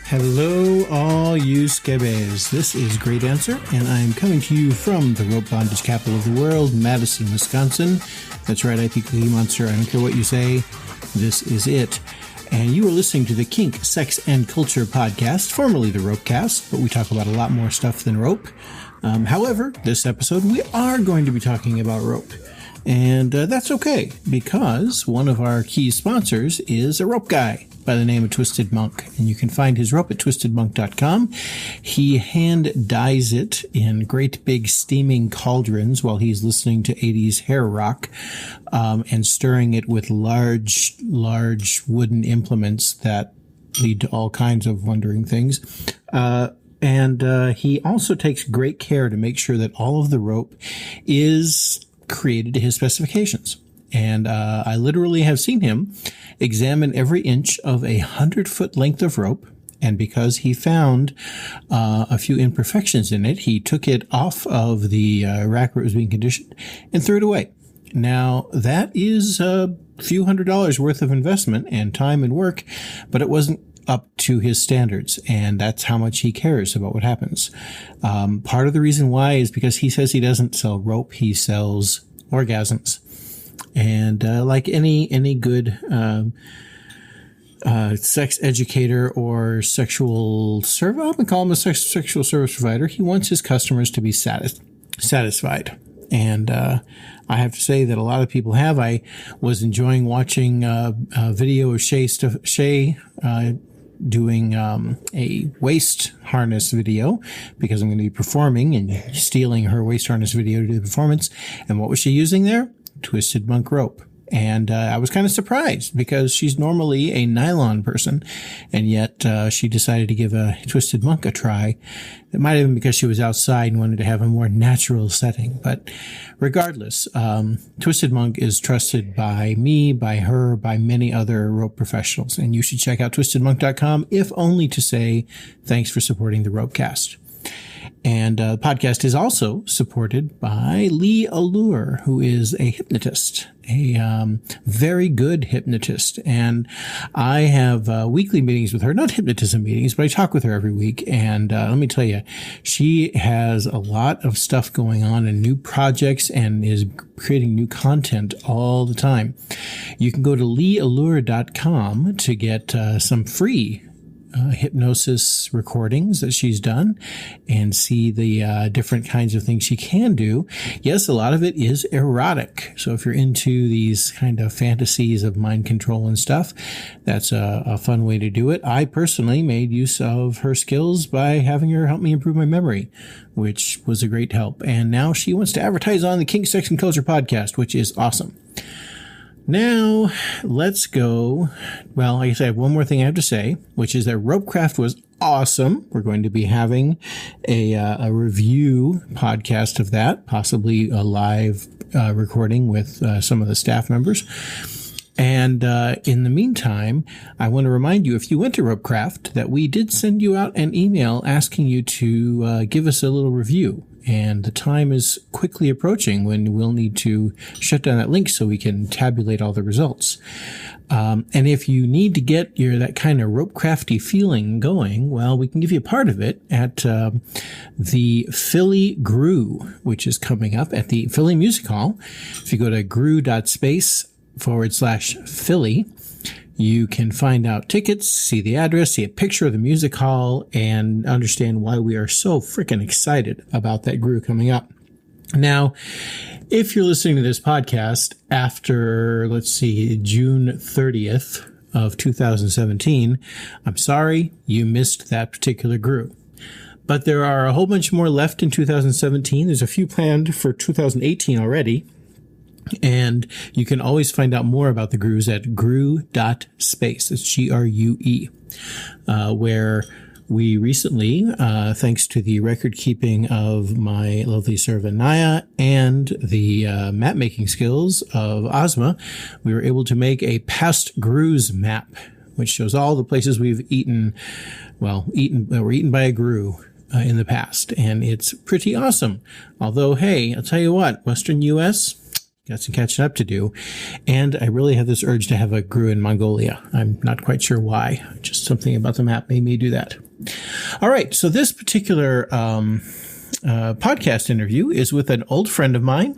Hello, all you skebbers. This is Great Answer, and I'm coming to you from the rope bondage capital of the world, Madison, Wisconsin. That's right, IP Cookie Monster. I don't care what you say. This is it. And you are listening to the Kink, Sex, and Culture podcast, formerly the Ropecast, but we talk about a lot more stuff than rope. However, this episode, we are going to be talking about rope. And that's okay, because one of our key sponsors is a rope guy by the name of Twisted Monk. And you can find his rope at twistedmonk.com. He hand dyes it in great big steaming cauldrons while he's listening to 80s hair rock, and stirring it with large wooden implements that lead to all kinds of wondering things. And he also takes great care to make sure that all of the rope is created to his specifications. And I literally have seen him examine every inch of 100-foot length of rope. And because he found a few imperfections in it, he took it off of the rack where it was being conditioned and threw it away. Now, that is a few $100s worth of investment and time and work, but it wasn't up to his standards, and that's how much he cares about what happens. Part of the reason why is because he says he doesn't sell rope, he sells orgasms. And like any good sex educator or sexual service, I'm going to call him a sexual service provider, he wants his customers to be satisfied. And I have to say that a lot of people have. I was enjoying watching a video of Shay doing a waist harness video, because I'm going to be performing and stealing her waist harness video to do the performance. And what was she using there? Twisted Monk rope. And I was kind of surprised, because she's normally a nylon person, and yet she decided to give a Twisted Monk a try. It might have been because she was outside and wanted to have a more natural setting. But regardless, Twisted Monk is trusted by me, by her, by many other rope professionals. And you should check out twistedmonk.com, if only to say thanks for supporting the Ropecast. And the podcast is also supported by Lee Allure, who is a hypnotist, a very good hypnotist. And I have weekly meetings with her, not hypnotism meetings, but I talk with her every week. And let me tell you, she has a lot of stuff going on and new projects, and is creating new content all the time. You can go to leeallure.com to get some free hypnosis recordings that she's done and see the different kinds of things she can do. Yes, a lot of it is erotic. So if you're into these kind of fantasies of mind control and stuff, that's a fun way to do it. I personally made use of her skills by having her help me improve my memory, which was a great help. And now she wants to advertise on the Kink, Sex, and Culture podcast, which is awesome. Now, let's go. Well, I guess I have one more thing I have to say, which is that Ropecraft was awesome. We're going to be having a review podcast of that, possibly a live recording with some of the staff members. And in the meantime, I want to remind you, if you went to Ropecraft, that we did send you out an email asking you to give us a little review. And the time is quickly approaching when we'll need to shut down that link so we can tabulate all the results. And if you need to get that kind of Ropecrafty feeling going, well, we can give you a part of it at the Philly Grew, which is coming up at the Philly Music Hall. If you go to grew.space/Philly, you can find out tickets, see the address, see a picture of the music hall, and understand why we are so freaking excited about that Grew coming up. Now, if you're listening to this podcast after, let's see, June 30th of 2017, I'm sorry you missed that particular Grew. But there are a whole bunch more left in 2017. There's a few planned for 2018 already. And you can always find out more about the Grews at grew.space. It's GRUE, where we recently, thanks to the record keeping of my lovely servant Naya and the map making skills of Ozma, we were able to make a past Grews map, which shows all the places we've eaten, that were eaten by a Grew in the past, and it's pretty awesome. Although, hey, I'll tell you what, Western U.S., got some catching up to do, and I really have this urge to have a GRU in Mongolia. I'm not quite sure why. Just something about the map made me do that. All right, so this particular podcast interview is with an old friend of mine,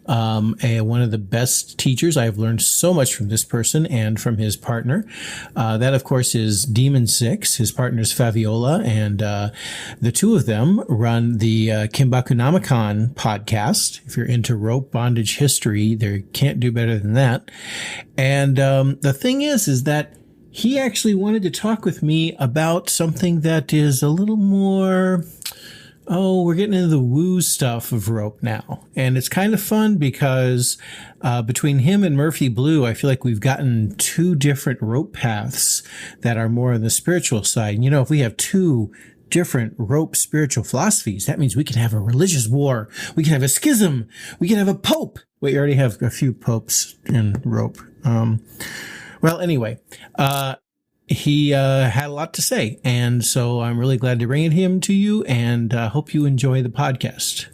one of the best teachers. I've learned so much from this person and from his partner. That, of course, is DemonSix. His partner's Fabiola, and the two of them run the Kimbakunamicon podcast. If you're into rope bondage history, they can't do better than that. And the thing is that he actually wanted to talk with me about something that is a little more... we're getting into the woo stuff of rope now. And it's kind of fun because between him and Murphy Blue, I feel like we've gotten two different rope paths that are more on the spiritual side. And, if we have two different rope spiritual philosophies, that means we can have a religious war. We can have a schism. We can have a pope. We already have a few popes in rope. Anyway, he had a lot to say, and so I'm really glad to bring him to you, and hope you enjoy the podcast.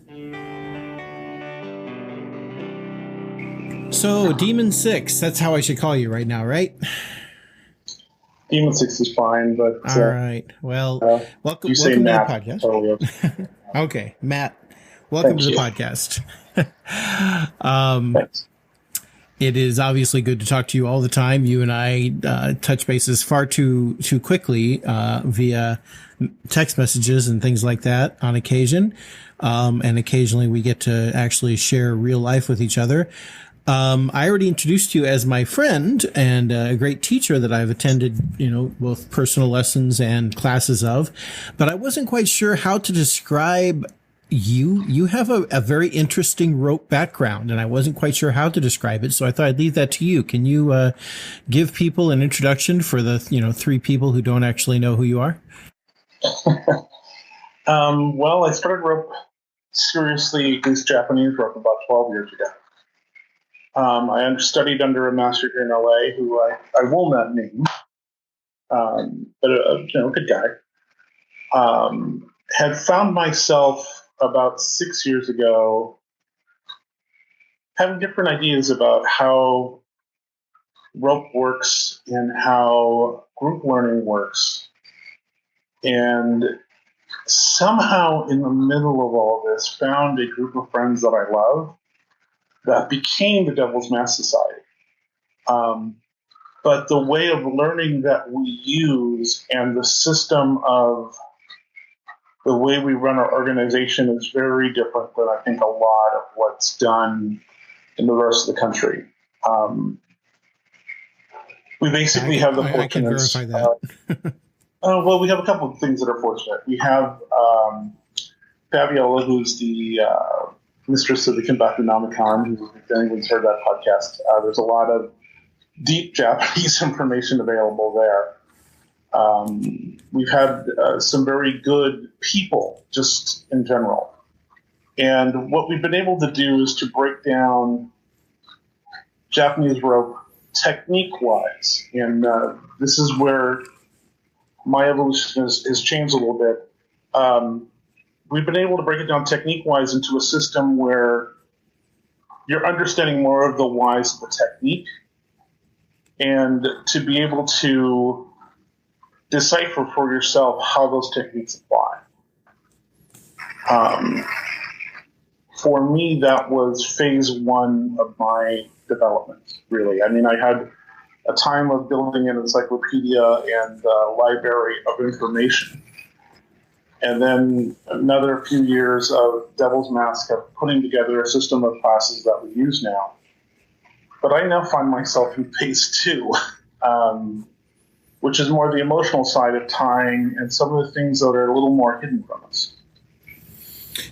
So, DemonSix, that's how I should call you right now, right? DemonSix is fine, but... All right. Well, welcome to Matt, the podcast. totally. Okay, Matt, welcome Thank to the you. podcast. Thanks. It is obviously good to talk to you all the time. You and I touch bases far too quickly via text messages and things like that on occasion. And occasionally we get to actually share real life with each other. I already introduced you as my friend and a great teacher that I've attended, both personal lessons and classes of. But I wasn't quite sure how to describe you have a very interesting rope background, and I wasn't quite sure how to describe it, so I thought I'd leave that to you. Can you give people an introduction for the three people who don't actually know who you are? Well, I started rope seriously against Japanese rope about 12 years ago. I studied under a master here in LA who I will not name, but a good guy. Had found myself about 6 years ago having different ideas about how rope works and how group learning works. And somehow in the middle of all of this, found a group of friends that I love that became the Devil's Mask Society. But the way of learning that we use and the system of the way we run our organization is very different than I think a lot of what's done in the rest of the country. We basically have the fortunate. I can verify that. Well, we have a couple of things that are fortunate. We have Fabiola, who's the mistress of the Kimbakunamicon. If anyone's heard that podcast, there's a lot of deep Japanese information available there. We've had some very good people just in general. And what we've been able to do is to break down Japanese rope technique-wise. And this is where my evolution has changed a little bit. We've been able to break it down technique-wise into a system where you're understanding more of the whys of the technique and to be able to decipher for yourself how those techniques apply. For me, that was phase one of my development, really. I mean, I had a time of building an encyclopedia and a library of information. And then another few years of Devil's Mask of putting together a system of classes that we use now. But I now find myself in phase two, which is more the emotional side of tying and some of the things that are a little more hidden from us.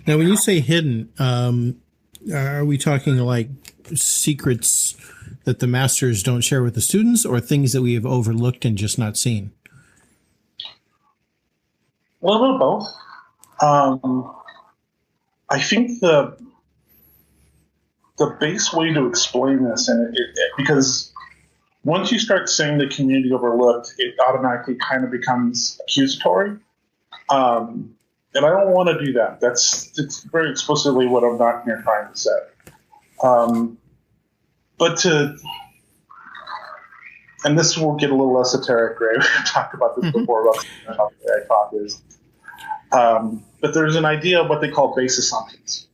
Now, when you say hidden, are we talking like secrets that the masters don't share with the students, or things that we have overlooked and just not seen? A little bit of both. I think the base way to explain this, and because once you start saying the community overlooked, it automatically kind of becomes accusatory. And I don't want to do that. It's very explicitly what I'm not here trying to say. But and this will get a little esoteric, Ray. We've talked about this before about how the talk is. But there's an idea of what they call base assumptions.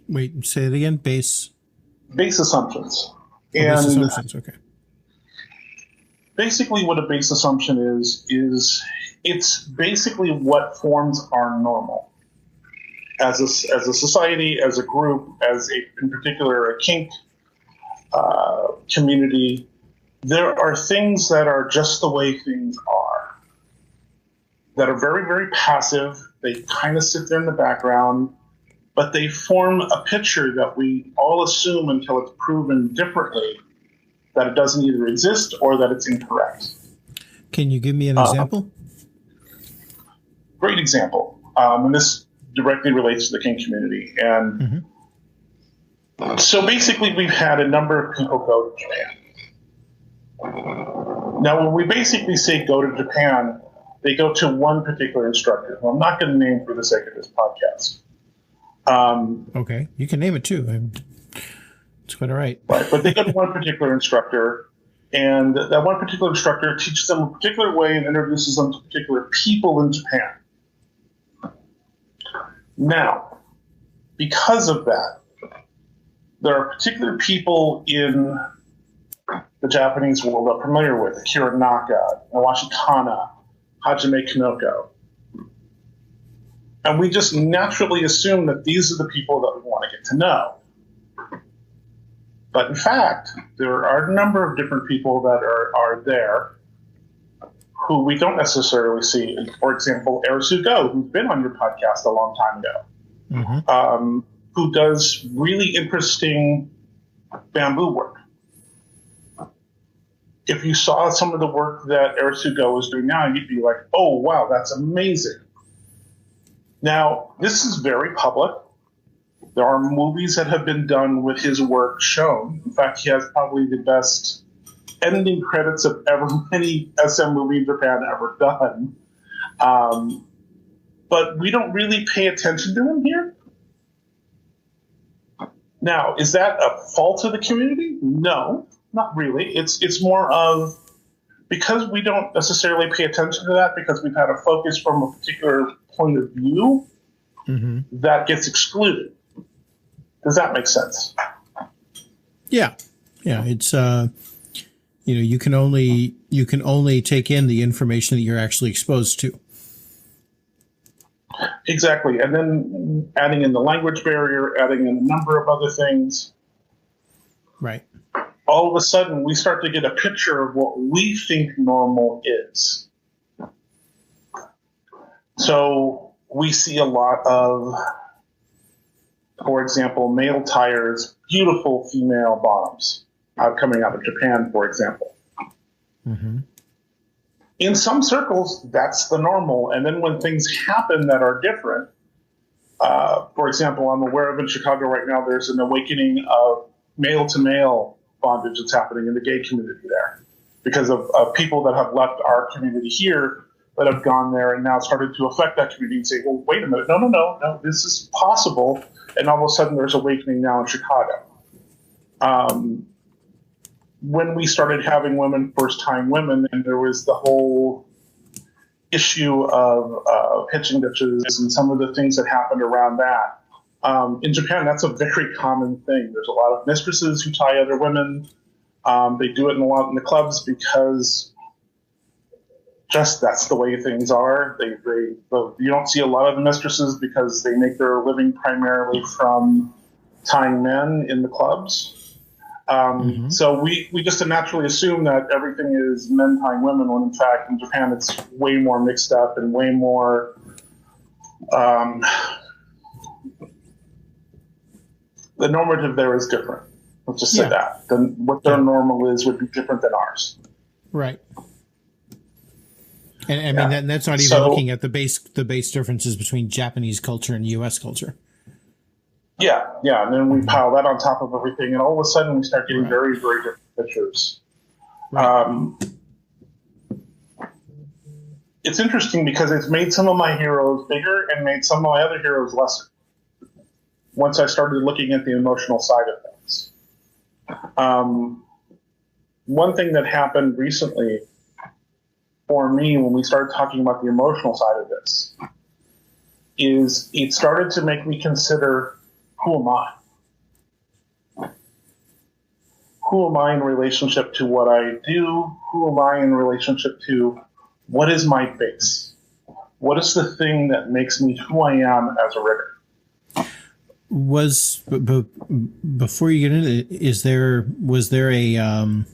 Wait, say it again. Base assumptions. Base assumptions. Okay. Basically, what a base assumption is it's basically what forms our normal as a society, as a group, in particular a kink community. There are things that are just the way things are, that are very, very passive. They kind of sit there in the background, but they form a picture that we all assume until it's proven differently that it doesn't either exist or that it's incorrect. Can you give me an example? Great example. And this directly relates to the kink community. And so basically we've had a number of people go to Japan. Now, when we basically say go to Japan, they go to one particular instructor, who I'm not going to name for the sake of this podcast. Okay, you can name it too. It's quite all right. Right, but they go to one particular instructor, and that one particular instructor teaches them a particular way and introduces them to particular people in Japan. Now, because of that, there are particular people in the Japanese world I'm familiar with: Akira Naka, Nawashi Kana, Hajime Kinoko. And we just naturally assume that these are the people that we want to get to know. But in fact, there are a number of different people that are there who we don't necessarily see. For example, Erisu Go, who's been on your podcast a long time ago, who does really interesting bamboo work. If you saw some of the work that Erisu Go is doing now, you'd be like, oh, wow, that's amazing. Now, this is very public. There are movies that have been done with his work shown. In fact, he has probably the best ending credits of any SM movie in Japan ever done. But we don't really pay attention to him here. Now, is that a fault of the community? No, not really. It's more of, because we don't necessarily pay attention to that because we've had a focus from a particular point of view, that gets excluded. Does that make sense? Yeah. It's you can only take in the information that you're actually exposed to. Exactly, and then adding in the language barrier, adding in a number of other things. Right. All of a sudden, we start to get a picture of what we think normal is. So we see a lot of, for example, male tires, beautiful female bottoms coming out of Japan, for example. In some circles, that's the normal. And then when things happen that are different, for example, I'm aware of in Chicago right now, there's an awakening of male-to-male bondage that's happening in the gay community there because of people that have left our community here that have gone there and now started to affect that community and say, well, wait a minute, no, this is possible. And all of a sudden there's awakening now in Chicago. When we started having women, first-time women, and there was the whole issue of hitching ditches and some of the things that happened around that. In Japan, that's a very common thing. There's a lot of mistresses who tie other women. They do it a lot in the clubs because just that's the way things are. You don't see a lot of the mistresses because they make their living primarily from tying men in the clubs. So we just naturally assume that everything is men tying women, when in fact in Japan it's way more mixed up and way more the normative there is different. Let's just say that. Then what their normal is would be different than ours. Right. And I mean that's not even looking at the base differences between Japanese culture and U.S. culture. Yeah, and then we pile that on top of everything, and all of a sudden we start getting very, very different pictures. Right. it's interesting because it's made some of my heroes bigger and made some of my other heroes lesser. Once I started looking at the emotional side of things. One thing that happened recently for me when we started talking about the emotional side of this is it started to make me consider, who am I? Who am I in relationship to what I do? Who am I in relationship to what is my base? What is the thing that makes me who I am as a rigger? Before you get into it, was there an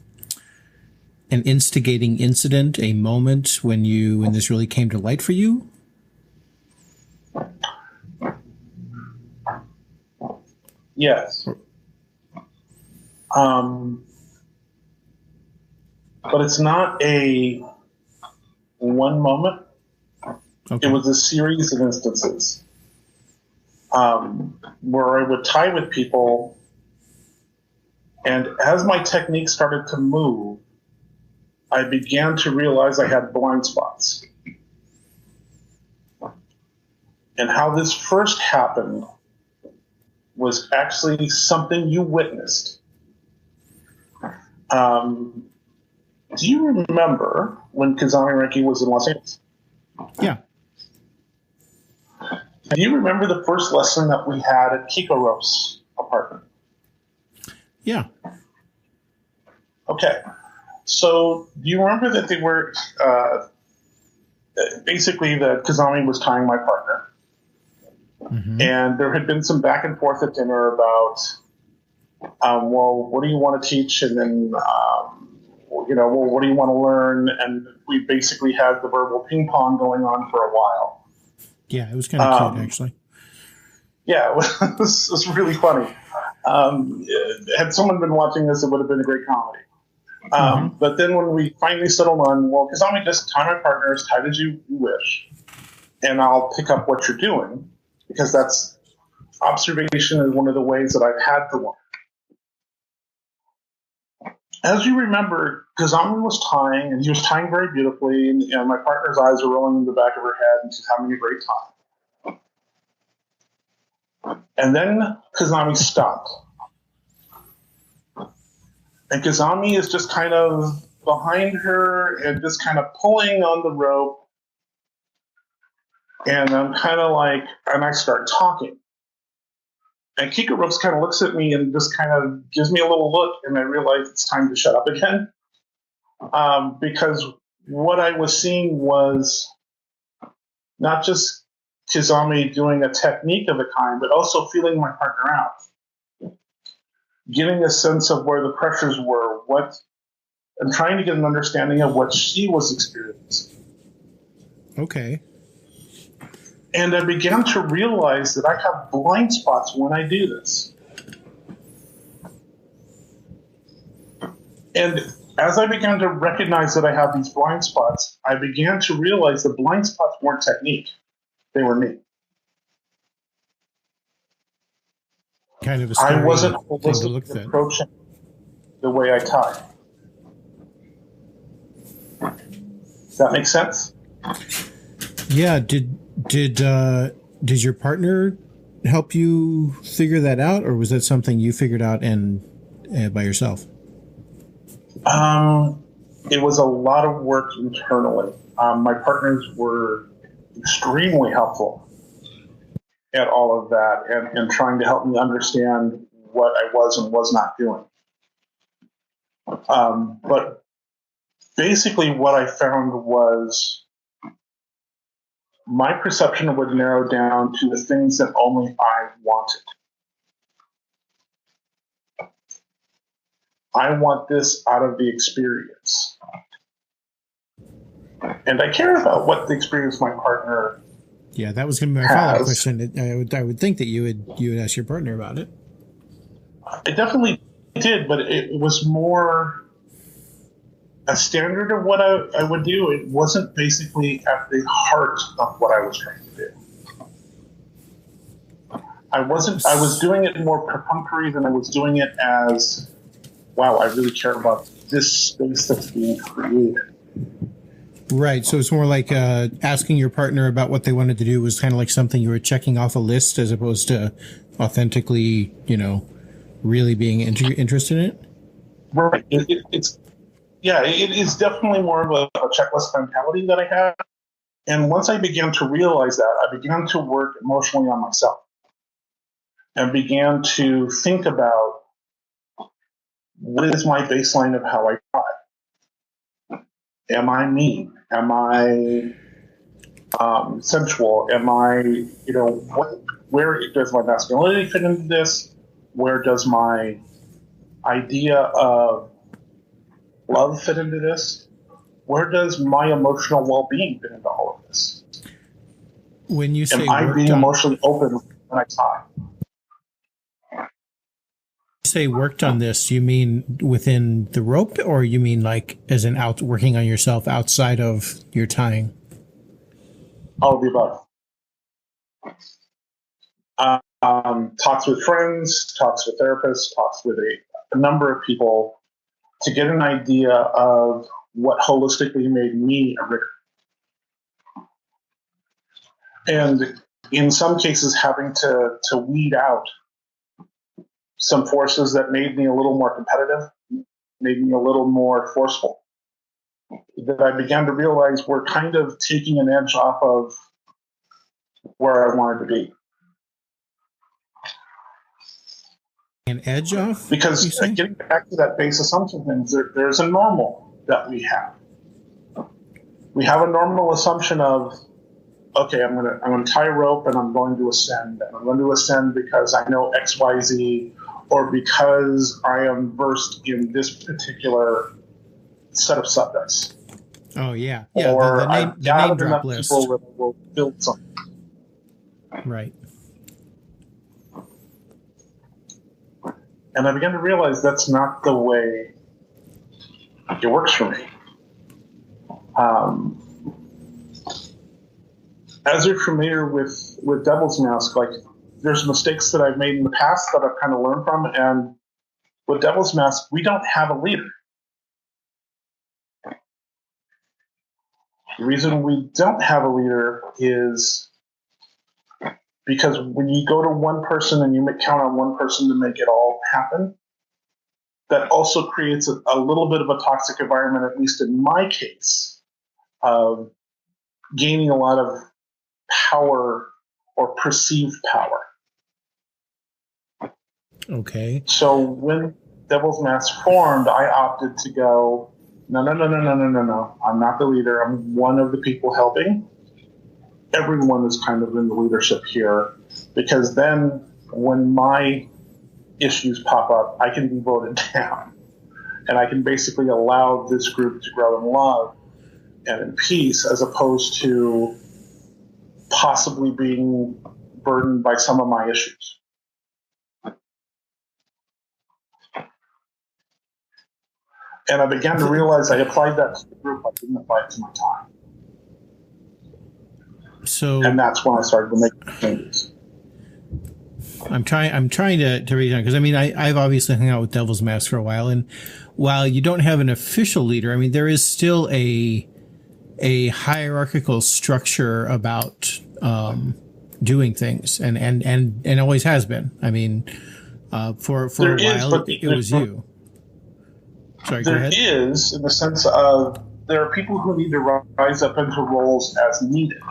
instigating incident, a moment when this really came to light for you? Yes. But it's not a one moment. Okay. It was a series of instances where I would tie with people, and as my technique started to move, I began to realize I had blind spots. And how this first happened was actually something you witnessed. Do you remember when Kazami Reiki was in Los Angeles? Yeah. Do you remember the first lesson that we had at Kiko Rope's apartment? Yeah. Okay. So do you remember that they were basically that Kazami was tying my partner? Mm-hmm. And there had been some back and forth at dinner about, well, what do you want to teach? And then, well, what do you want to learn? And we basically had the verbal ping pong going on for a while. Yeah, it was kind of cute, actually. Yeah, it was really funny. Had someone been watching this, it would have been a great comedy. But then when we finally settled on, well, Kazami, just tie my partner as tight as you wish, and I'll pick up what you're doing, because that's observation is one of the ways that I've had to learn. As you remember, Kazami was tying, and he was tying very beautifully, and my partner's eyes are rolling in the back of her head, and she's having a great time. And then Kazami stopped. And Kazami is just kind of behind her and just kind of pulling on the rope. And I'm kind of like, and I start talking. And Kiko Ropes kind of looks at me and just kind of gives me a little look, and I realize it's time to shut up again. Because what I was seeing was not just Kazami doing a technique of a kind, but also feeling my partner out. Getting a sense of where the pressures were, and trying to get an understanding of what she was experiencing. Okay. And I began to realize that I have blind spots when I do this. And as I began to recognize that I have these blind spots, I began to realize the blind spots weren't technique. They were me. Kind of a scary I wasn't thing to look at. Approaching the way I tie. Does that make sense? Yeah. Did your partner help you figure that out, or was that something you figured out by yourself? It was a lot of work internally. My partners were extremely helpful at all of that and trying to help me understand what I was and was not doing. But basically what I found was my perception would narrow down to the things that only I wanted. I want this out of the experience. And I care about what the experience my partner Yeah, that was going to be my follow-up question. I would think that you would ask your partner about it. It definitely did, but it was more a standard of what I would do. It wasn't basically at the heart of what I was trying to do. I was doing it more perfunctory than I was doing it as, wow, I really care about this space that's being created. Right. So it's more like asking your partner about what they wanted to do was kind of like something you were checking off a list as opposed to authentically, really being interested in it. Right. It is definitely more of a checklist mentality that I have. And once I began to realize that, I began to work emotionally on myself and began to think about what is my baseline of how I cry? Am I mean? Am I sensual? Am I, where does my masculinity fit into this? Where does my idea of love fit into this? Where does my emotional well-being fit into all of this? When you say am I being emotionally open when I talk? Say worked on this, you mean within the rope, or you mean like as in working on yourself outside of your tying? All of the above. Talks with friends, talks with therapists, talks with a number of people to get an idea of what holistically made me a rigger. And in some cases, having to weed out some forces that made me a little more competitive, made me a little more forceful, that I began to realize were kind of taking an edge off of where I wanted to be. An edge off? Because getting back to that base assumption things, there's a normal that we have. We have a normal assumption of, okay, I'm gonna tie a rope and I'm going to ascend. And I'm going to ascend because I know X, Y, Z, or because I am versed in this particular set of subjects. Oh yeah, or the name drop list. People that will build something. Right. And I began to realize that's not the way it works for me. As you're familiar with Devil's Mask, like there's mistakes that I've made in the past that I've kind of learned from. And with Devil's Mask, we don't have a leader. The reason we don't have a leader is because when you go to one person and you count on one person to make it all happen, that also creates a little bit of a toxic environment, at least in my case, of gaining a lot of power or perceived power. Okay. So when Devil's Mask formed, I opted to go, no. I'm not the leader. I'm one of the people helping. Everyone is kind of in the leadership here, because then when my issues pop up, I can be voted down. And I can basically allow this group to grow in love and in peace, as opposed to possibly being burdened by some of my issues. And I began to realize I applied that to the group, I didn't apply it to my time. And that's when I started to make changes. I'm trying to read on, because I mean I've obviously hung out with Devil's Mask for a while, and while you don't have an official leader, I mean there is still a hierarchical structure about doing things, and always has been. I mean, for a while it was you. Sorry, go ahead. There is, in the sense of there are people who need to rise up into roles as needed,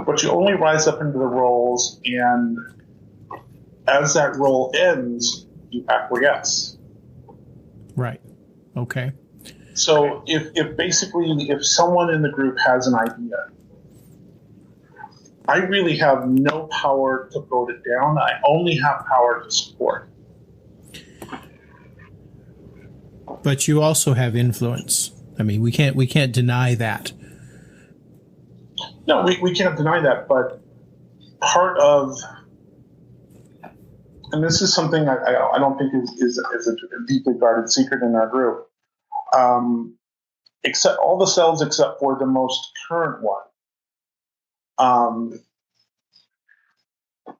but you only rise up into the roles, and as that role ends, you acquiesce. Right. Okay. So if someone in the group has an idea, I really have no power to vote it down. I only have power to support. But you also have influence. I mean, we can't deny that. No, we can't deny that. But part of, and this is something I don't think is a deeply guarded secret in our group. Except all the cells except for the most current one.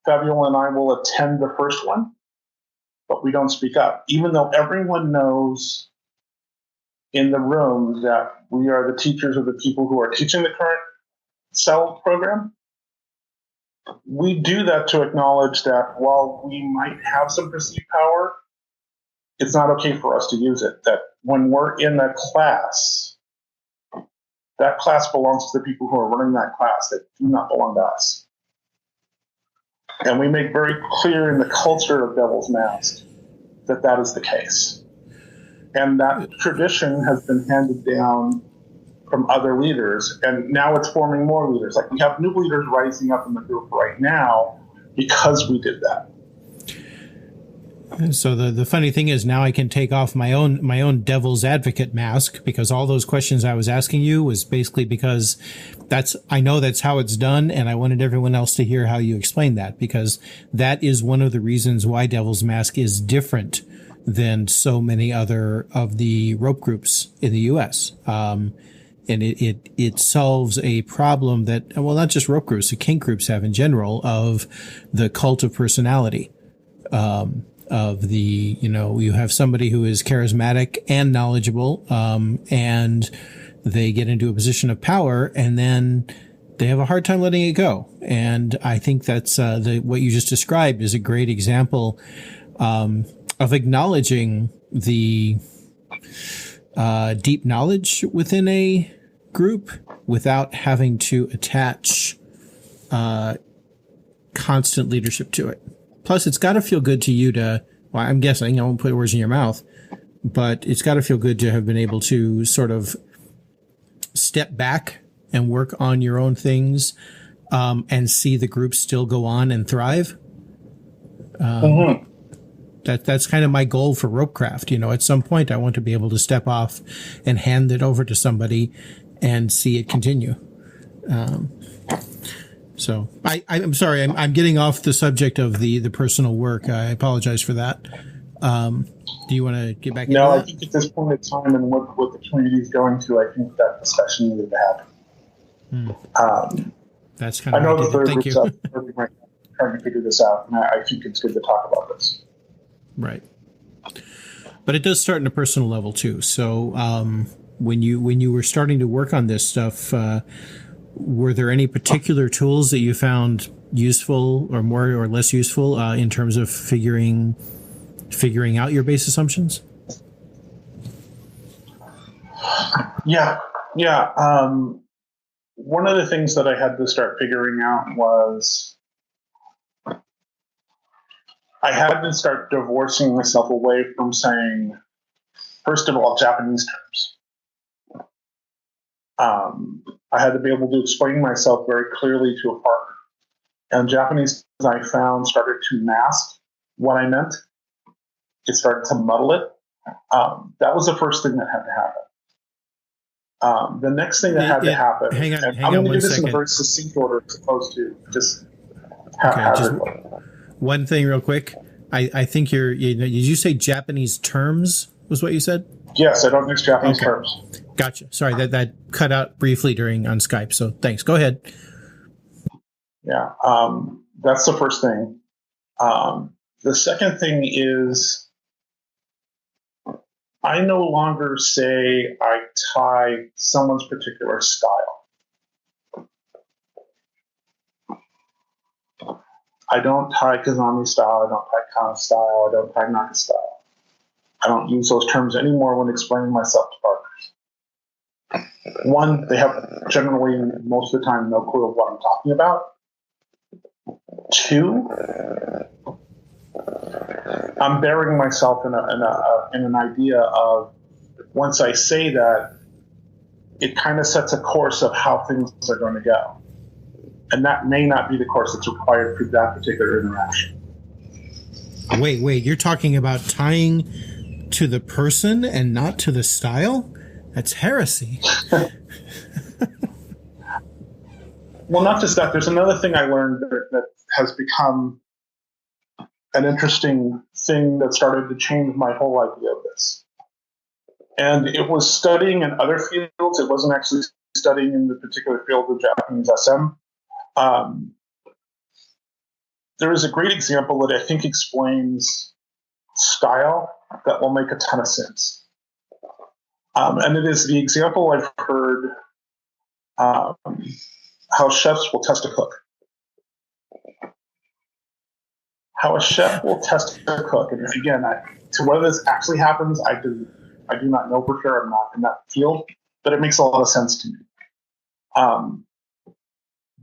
Fabiola and I will attend the first one, but we don't speak up, even though everyone knows in the room that we are the teachers of the people who are teaching the current cell program. We do that to acknowledge that while we might have some perceived power, it's not okay for us to use it. That when we're in a class, that class belongs to the people who are running that class that do not belong to us. And we make very clear in the culture of Devil's Mask that that is the case. And that tradition has been handed down from other leaders, and now it's forming more leaders. Like, we have new leaders rising up in the group right now because we did that. So the funny thing is, now I can take off my own devil's advocate mask, because all those questions I was asking you was basically because I know that's how it's done, and I wanted everyone else to hear how you explain that, because that is one of the reasons why Devil's Mask is different than so many other of the rope groups in the U.S. And it solves a problem that, well, not just rope groups, the kink groups have in general, of the cult of personality. Of the, you have somebody who is charismatic and knowledgeable, and they get into a position of power, and then they have a hard time letting it go. And I think that's what you just described is a great example of acknowledging the deep knowledge within a group without having to attach constant leadership to it. Plus, it's got to feel good to you I'm guessing, I won't put words in your mouth, but it's got to feel good to have been able to sort of step back and work on your own things, and see the group still go on and thrive. That's kind of my goal for Ropecraft. At some point I want to be able to step off and hand it over to somebody and see it continue. So I'm sorry, I'm getting off the subject of the personal work. I apologize for that. Do you want to get back into that? No, I think at this point in time and what the community is going to, I think that discussion needed to happen. That's kind of I know that there are Thank groups you. out there right now trying to figure this out, and I think it's good to talk about this. Right. But it does start in a personal level too. So when you were starting to work on this stuff, were there any particular tools that you found useful or more or less useful in terms of figuring out your base assumptions? Yeah. One of the things that I had to start figuring out was I had to start divorcing myself away from saying, first of all, Japanese terms. I had to be able to explain myself very clearly to a partner. And Japanese, I found, started to mask what I meant. It started to muddle it. That was the first thing that had to happen. The next thing that had to happen, hang on I'm going to do this second. in a very succinct order as opposed to just haphazardly. One thing real quick. I think did you say Japanese terms was what you said? Yes, I don't use Japanese terms. Gotcha. Sorry, that cut out briefly on Skype. So thanks. Go ahead. Yeah, that's the first thing. The second thing is I no longer say I tie someone's particular style. I don't tie Kazami style. I don't tie Kana style. I don't tie Naka style. I don't use those terms anymore when explaining myself to partners. One, they have generally, most of the time, no clue of what I'm talking about. Two, I'm burying myself in an idea of once I say that, it kind of sets a course of how things are going to go. And that may not be the course that's required for that particular interaction. Wait, you're talking about tying to the person and not to the style? That's heresy. Well, not just that. There's another thing I learned that has become an interesting thing that started to change my whole idea of this. And it was studying in other fields. It wasn't actually studying in the particular field of Japanese SM. There is a great example that I think explains style that will make a ton of sense. And it is the example I've heard how chefs will test a cook. How a chef will test a cook, and again, to whether this actually happens, I do not know for sure. I'm not in that field, but it makes a lot of sense to me.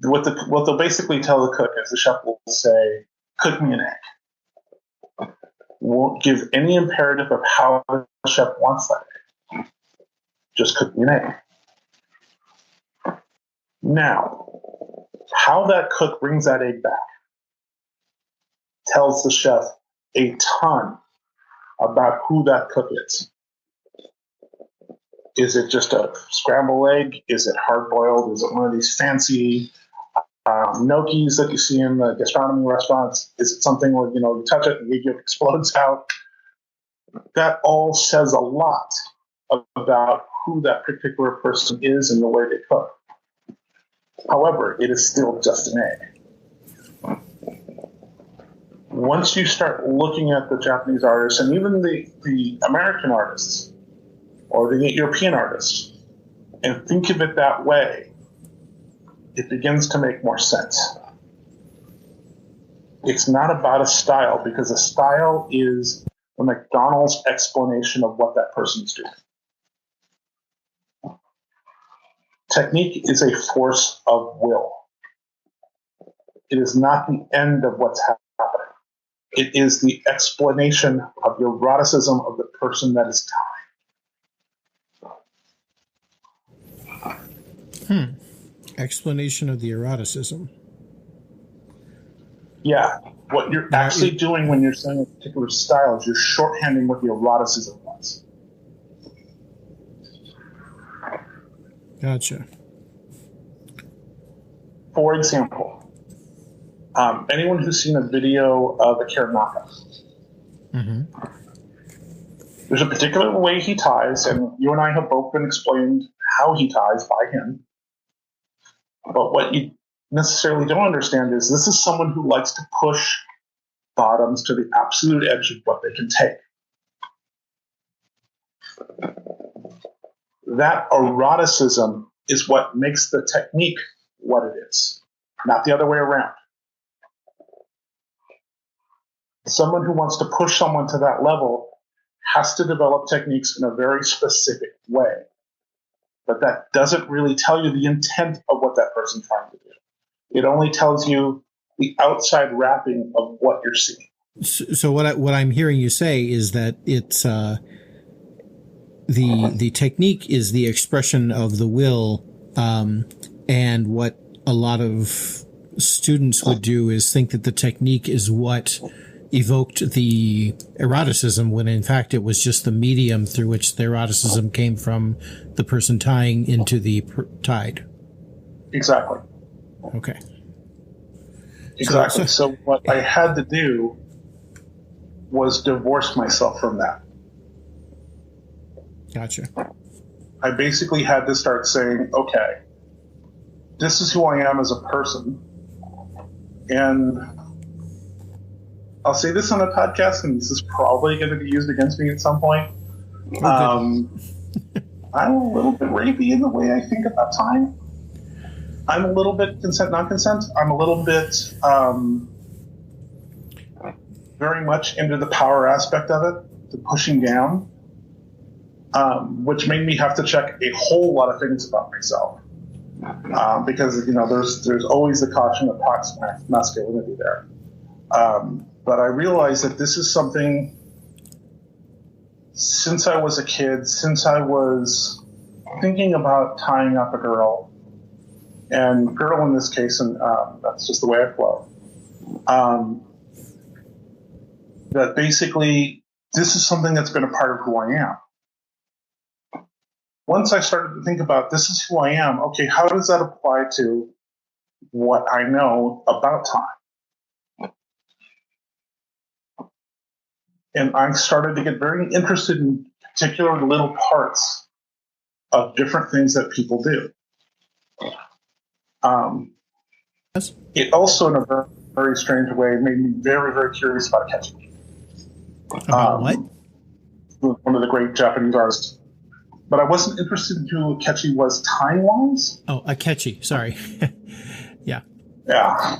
What they'll basically tell the cook is the chef will say, "Cook me an egg." Won't give any imperative of how the chef wants that egg. Just cook me an egg. Now, how that cook brings that egg back tells the chef a ton about who that cook is. Is it just a scrambled egg? Is it hard-boiled? Is it one of these fancy gnocchis that you see in the gastronomy restaurants? Is it something where, you touch it and it explodes out? That all says a lot about who that particular person is and the way they cook. However, it is still just an egg. Once you start looking at the Japanese artists and even the American artists or the European artists and think of it that way, it begins to make more sense. It's not about a style, because a style is the McDonald's explanation of what that person is doing. Technique is a force of will. It is not the end of what's happening. It is the explanation of the eroticism of the person that is tying. Explanation of the eroticism. Yeah. What you're actually doing when you're saying a particular style is you're shorthanding what the eroticism was. Gotcha. For example, anyone who's seen a video of a Karanaka, there's a particular way he ties, and you and I have both been explained how he ties by him. But what you necessarily don't understand is this is someone who likes to push bottoms to the absolute edge of what they can take. That eroticism is what makes the technique what it is, not the other way around. Someone who wants to push someone to that level has to develop techniques in a very specific way. But that doesn't really tell you the intent of what that person's trying to do. It only tells you the outside wrapping of what you're seeing. So what I'm hearing you say is that it's the technique is the expression of the will, and what a lot of students would do is think that the technique is what evoked the eroticism, when in fact it was just the medium through which the eroticism came from the person tying into the tied. Exactly. Okay. Exactly. So what I had to do was divorce myself from that. Gotcha. I basically had to start saying, okay, this is who I am as a person. And I'll say this on a podcast, and this is probably going to be used against me at some point. Okay. I'm a little bit rapey in the way I think about time. I'm a little bit consent, non-consent. I'm a little bit very much into the power aspect of it, the pushing down, which made me have to check a whole lot of things about myself. Because, there's always the caution of toxic masculinity there. But I realized that this is something, since I was a kid, since I was thinking about tying up a girl, and girl in this case, and that's just the way I flow, that basically this is something that's been a part of who I am. Once I started to think about this is who I am, okay, how does that apply to what I know about time? And I started to get very interested in particular little parts of different things that people do. Yes. It also, in a very, very strange way, made me very, very curious about catching. About what? One of the great Japanese artists. but I wasn't interested in who Akechi was time-wise. Oh, Akechi. Sorry. Yeah. Yeah.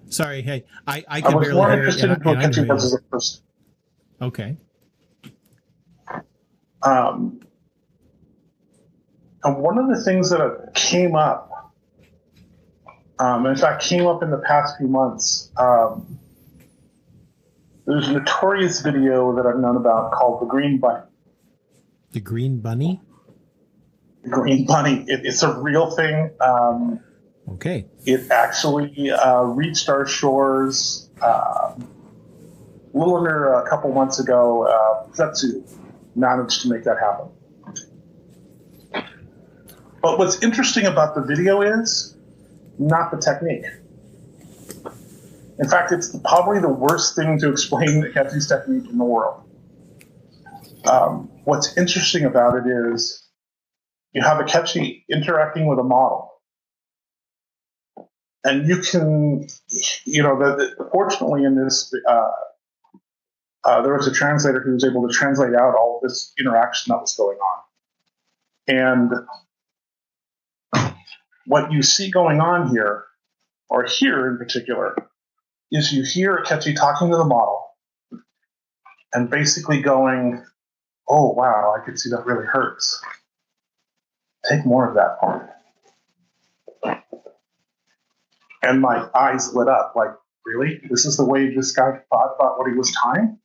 Sorry. Hey, I I can was barely more hear interested in it. who And I know Akechi was you. as a person. Okay. And one of the things that came up, in fact, came up in the past few months, there's a notorious video that I've known about called The Green Bunny. The Green Bunny? The Green Bunny. It's a real thing. Okay. It actually reached our shores a little under a couple months ago. Zetsu managed to make that happen. But what's interesting about the video is not the technique. In fact, it's probably the worst thing to explain Akechi's technique in the world. What's interesting about it is you have Akechi interacting with a model. And you can, fortunately in this, there was a translator who was able to translate out all of this interaction that was going on. And what you see going on here, or here in particular, is you hear Akechi talking to the model and basically going, oh, wow, I can see that really hurts. Take more of that for me. And my eyes lit up, like, really? This is the way this guy thought about what he was tying?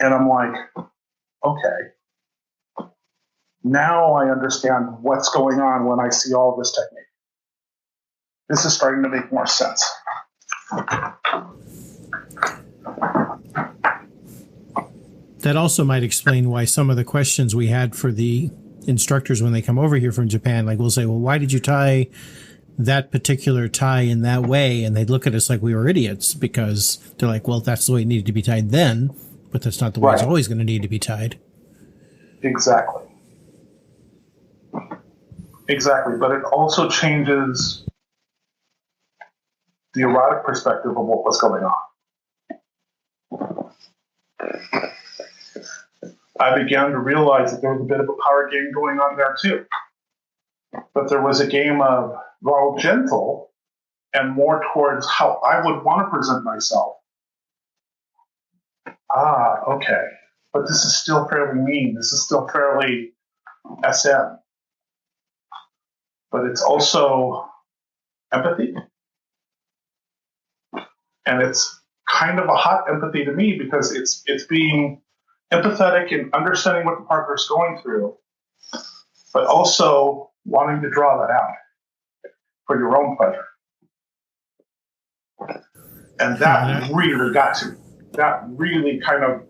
And I'm like, okay. Now I understand what's going on when I see all of this technique. This is starting to make more sense. That also might explain why some of the questions we had for the instructors when they come over here from Japan, like we'll say, well, why did you tie that particular tie in that way? And they'd look at us like we were idiots because they're like, well, that's the way it needed to be tied then, but that's not the way it's always going to need to be tied. Exactly. Exactly. But it also changes the erotic perspective of what was going on. I began to realize that there was a bit of a power game going on there too. But there was a game of, well, gentle and more towards how I would want to present myself. Okay. But this is still fairly mean. This is still fairly SM. But it's also empathy. And it's kind of a hot empathy to me because it's being empathetic and understanding what the partner is going through, but also wanting to draw that out for your own pleasure. And that really got to me. That really kind of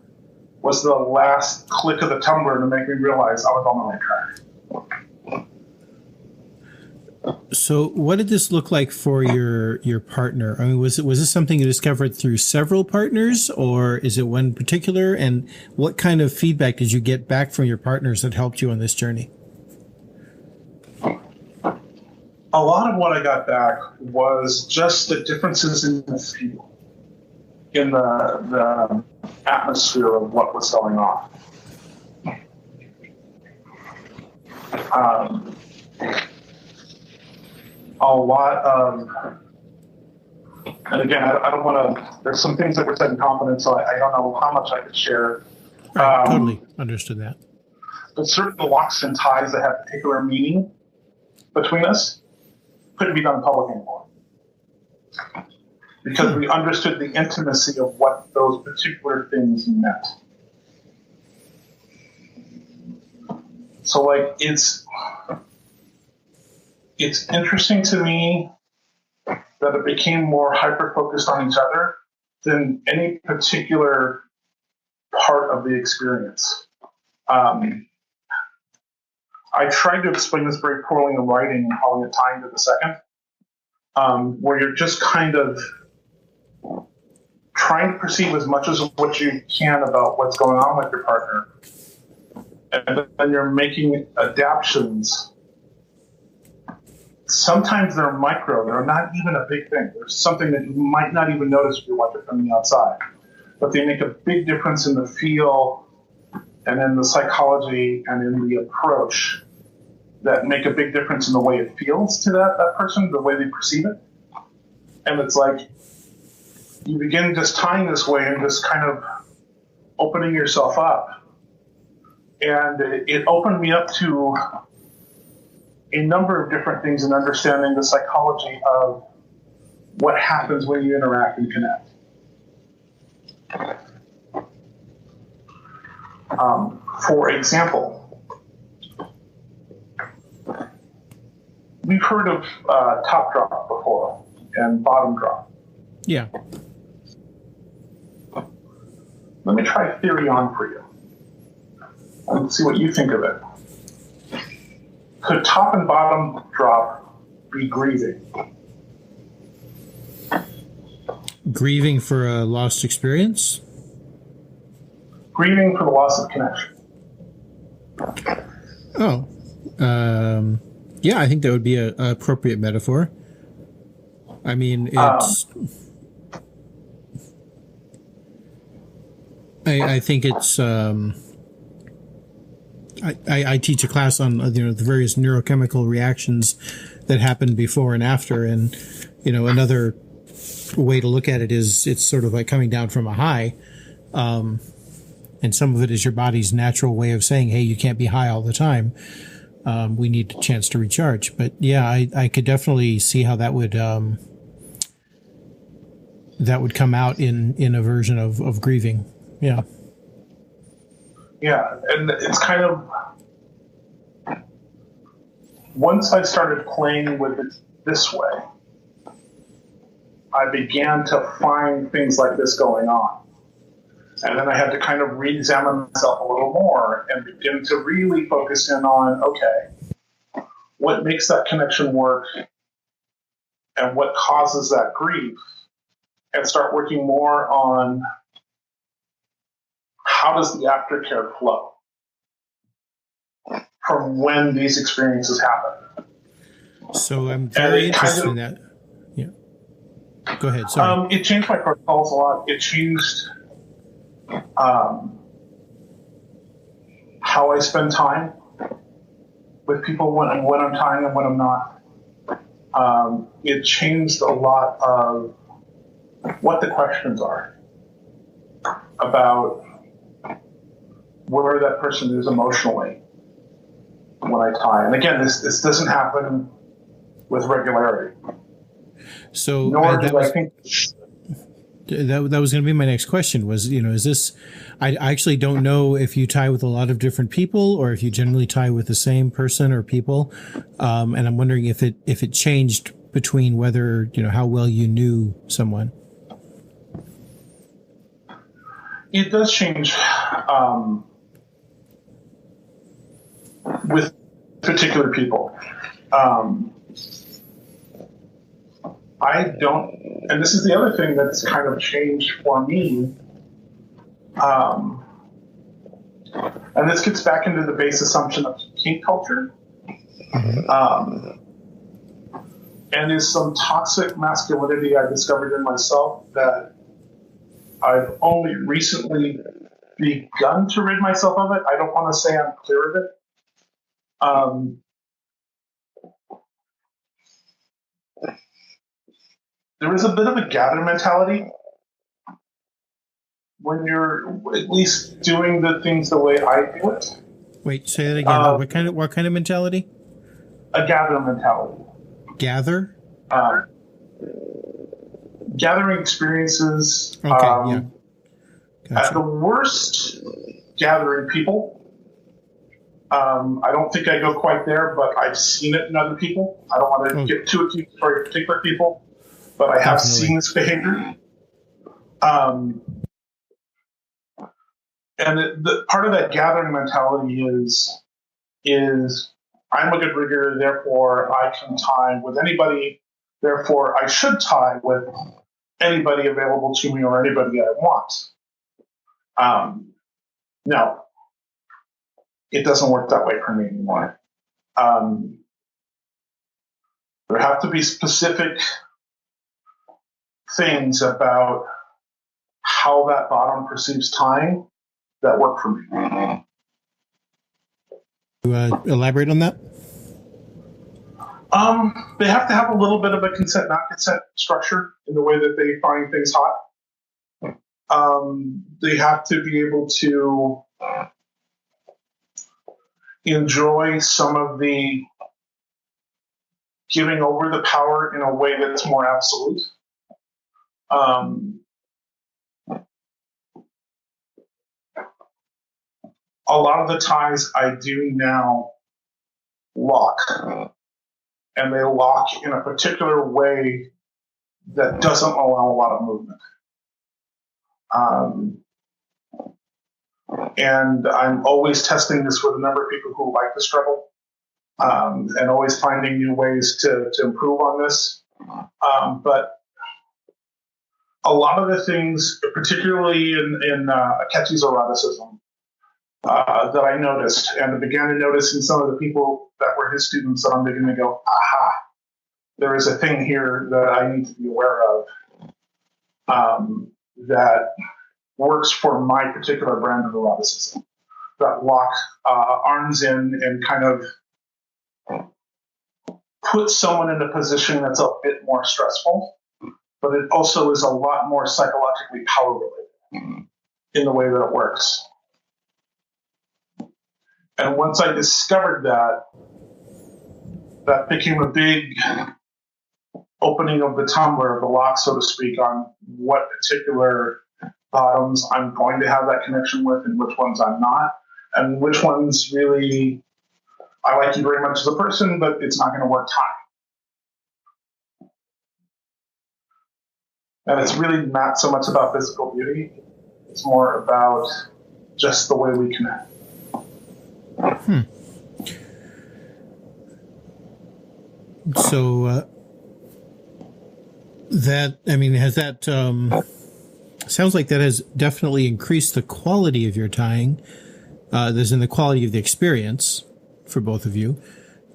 was the last click of the tumbler to make me realize I was on the right track. So what did this look like for your partner? I mean, was this something you discovered through several partners, or is it one particular? And what kind of feedback did you get back from your partners that helped you on this journey? A lot of what I got back was just the differences in the feel, in the atmosphere of what was going on. A lot of, and again, I don't want to, there's some things that were said in confidence, so I don't know how much I could share. Right, totally understood that. But certain locks and ties that have particular meaning between us couldn't be done in public anymore. Because we understood the intimacy of what those particular things meant. So, like, it's interesting to me that it became more hyper-focused on each other than any particular part of the experience. I tried to explain this very poorly in writing and calling it time to the second, where you're just kind of trying to perceive as much as what you can about what's going on with your partner. And then you're making adaptions. Sometimes they're micro. They're not even a big thing. There's something that you might not even notice if you watch it from the outside. But they make a big difference in the feel and in the psychology and in the approach that make a big difference in the way it feels to that person, the way they perceive it. And it's like you begin just tying this way and just kind of opening yourself up. And it opened me up to a number of different things in understanding the psychology of what happens when you interact and connect. For example, we've heard of top drop before and bottom drop. Yeah. Let me try a theory on for you and see what you think of it. Could top and bottom drop be grieving? Grieving for a lost experience? Grieving for the loss of connection. Oh. Yeah, I think that would be an appropriate metaphor. I mean, it's... I think it's... I teach a class on the various neurochemical reactions that happen before and after, and another way to look at it is it's sort of like coming down from a high, and some of it is your body's natural way of saying, hey, you can't be high all the time. We need a chance to recharge. But yeah, I could definitely see how that would come out in a version of grieving. Yeah. Yeah, and it's kind of, once I started playing with it this way, I began to find things like this going on. And then I had to kind of re-examine myself a little more and begin to really focus in on, okay, what makes that connection work and what causes that grief, and start working more on how does the aftercare flow from when these experiences happen. So I'm very interested in that. Yeah. Go ahead. Sorry. It changed my protocols a lot. It changed how I spend time with people when I'm tying and when I'm not. It changed a lot of what the questions are about where that person is emotionally when I tie. And again, this doesn't happen with regularity. So nor do I think that was going to be my next question was, is this, I actually don't know if you tie with a lot of different people or if you generally tie with the same person or people. And I'm wondering if it changed between whether, how well you knew someone. It does change with particular people. I don't, and this is the other thing that's kind of changed for me, and this gets back into the base assumption of kink culture, and is some toxic masculinity I discovered in myself that I've only recently begun to rid myself of it. I don't want to say I'm clear of it. There is a bit of a gather mentality when you're at least doing the things the way I do it. Wait, say that again. What kind of mentality? A gather mentality. Gather? Gathering experiences. Okay, yeah. Gotcha. At the worst, gathering people. I don't think I go quite there, but I've seen it in other people. I don't want to get too acute for particular people, but I have seen this behavior. And the part of that gathering mentality is I'm a good rigger, therefore I can tie with anybody, therefore I should tie with anybody available to me or anybody I want. No, it doesn't work that way for me anymore. There have to be specific things about how that bottom perceives time that work for me. Elaborate on that? They have to have a little bit of a consent, not consent structure in the way that they find things hot. They have to be able to enjoy some of the giving over the power in a way that's more absolute. A lot of the ties I do now lock, and they lock in a particular way that doesn't allow a lot of movement. And I'm always testing this with a number of people who like to struggle, and always finding new ways to improve on this. But a lot of the things, particularly in Akechi's eroticism, that I noticed and began to notice in some of the people that were his students, that I'm beginning to go, aha, there is a thing here that I need to be aware of, that works for my particular brand of eroticism, that lock arms in and kind of put someone in a position that's a bit more stressful, but it also is a lot more psychologically power related in the way that it works. And once I discovered that, that became a big opening of the tumbler, of the lock, so to speak, on what particular bottoms I'm going to have that connection with and which ones I'm not, and which ones really, I like you very much as a person, but it's not going to work time. And it's really not so much about physical beauty. It's more about just the way we connect. So that, I mean, has that, sounds like that has definitely increased the quality of your tying. There's in the quality of the experience for both of you.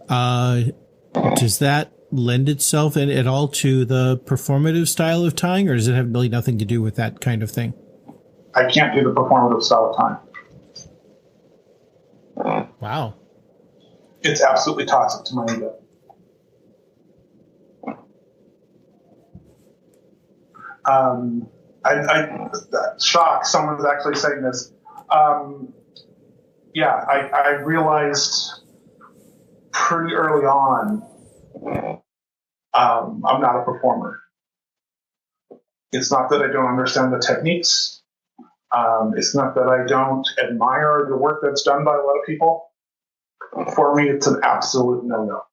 Does that lend itself at all to the performative style of tying, or does it have really nothing to do with that kind of thing? I can't do the performative style of tying. Wow. It's absolutely toxic to my ego. I shocked someone's actually saying this. I realized pretty early on I'm not a performer. It's not that I don't understand the techniques. It's not that I don't admire the work that's done by a lot of people. For me, it's an absolute no-no.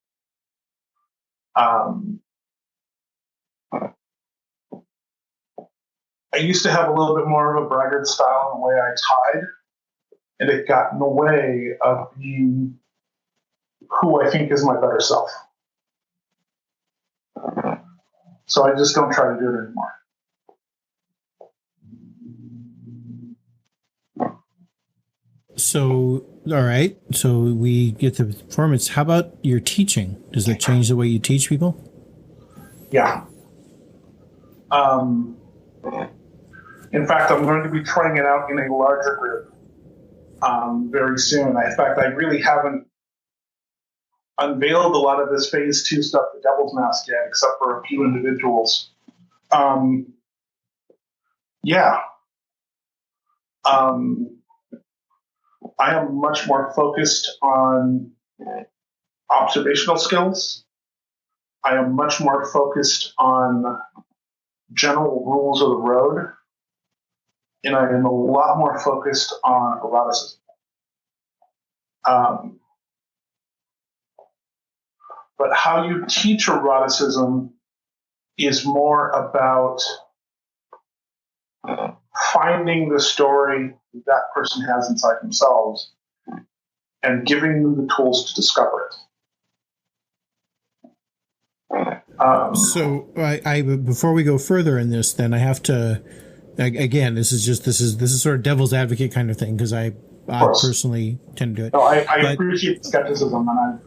I used to have a little bit more of a braggart style in the way I tied, and it got in the way of being who I think is my better self. So I just don't try to do it anymore. So, all right. So we get the performance. How about your teaching? Does that change the way you teach people? Yeah. In fact, I'm going to be trying it out in a larger group very soon. In fact, I really haven't unveiled a lot of this phase 2 stuff, the Devil's Mask, yet, except for a few individuals. I am much more focused on observational skills. I am much more focused on general rules of the road. And I am a lot more focused on eroticism. But how you teach eroticism is more about finding the story that person has inside themselves and giving them the tools to discover it. So I before we go further in this, then I have to, again, this is sort of devil's advocate kind of thing, because I personally tend to do it. No, I appreciate the skepticism, and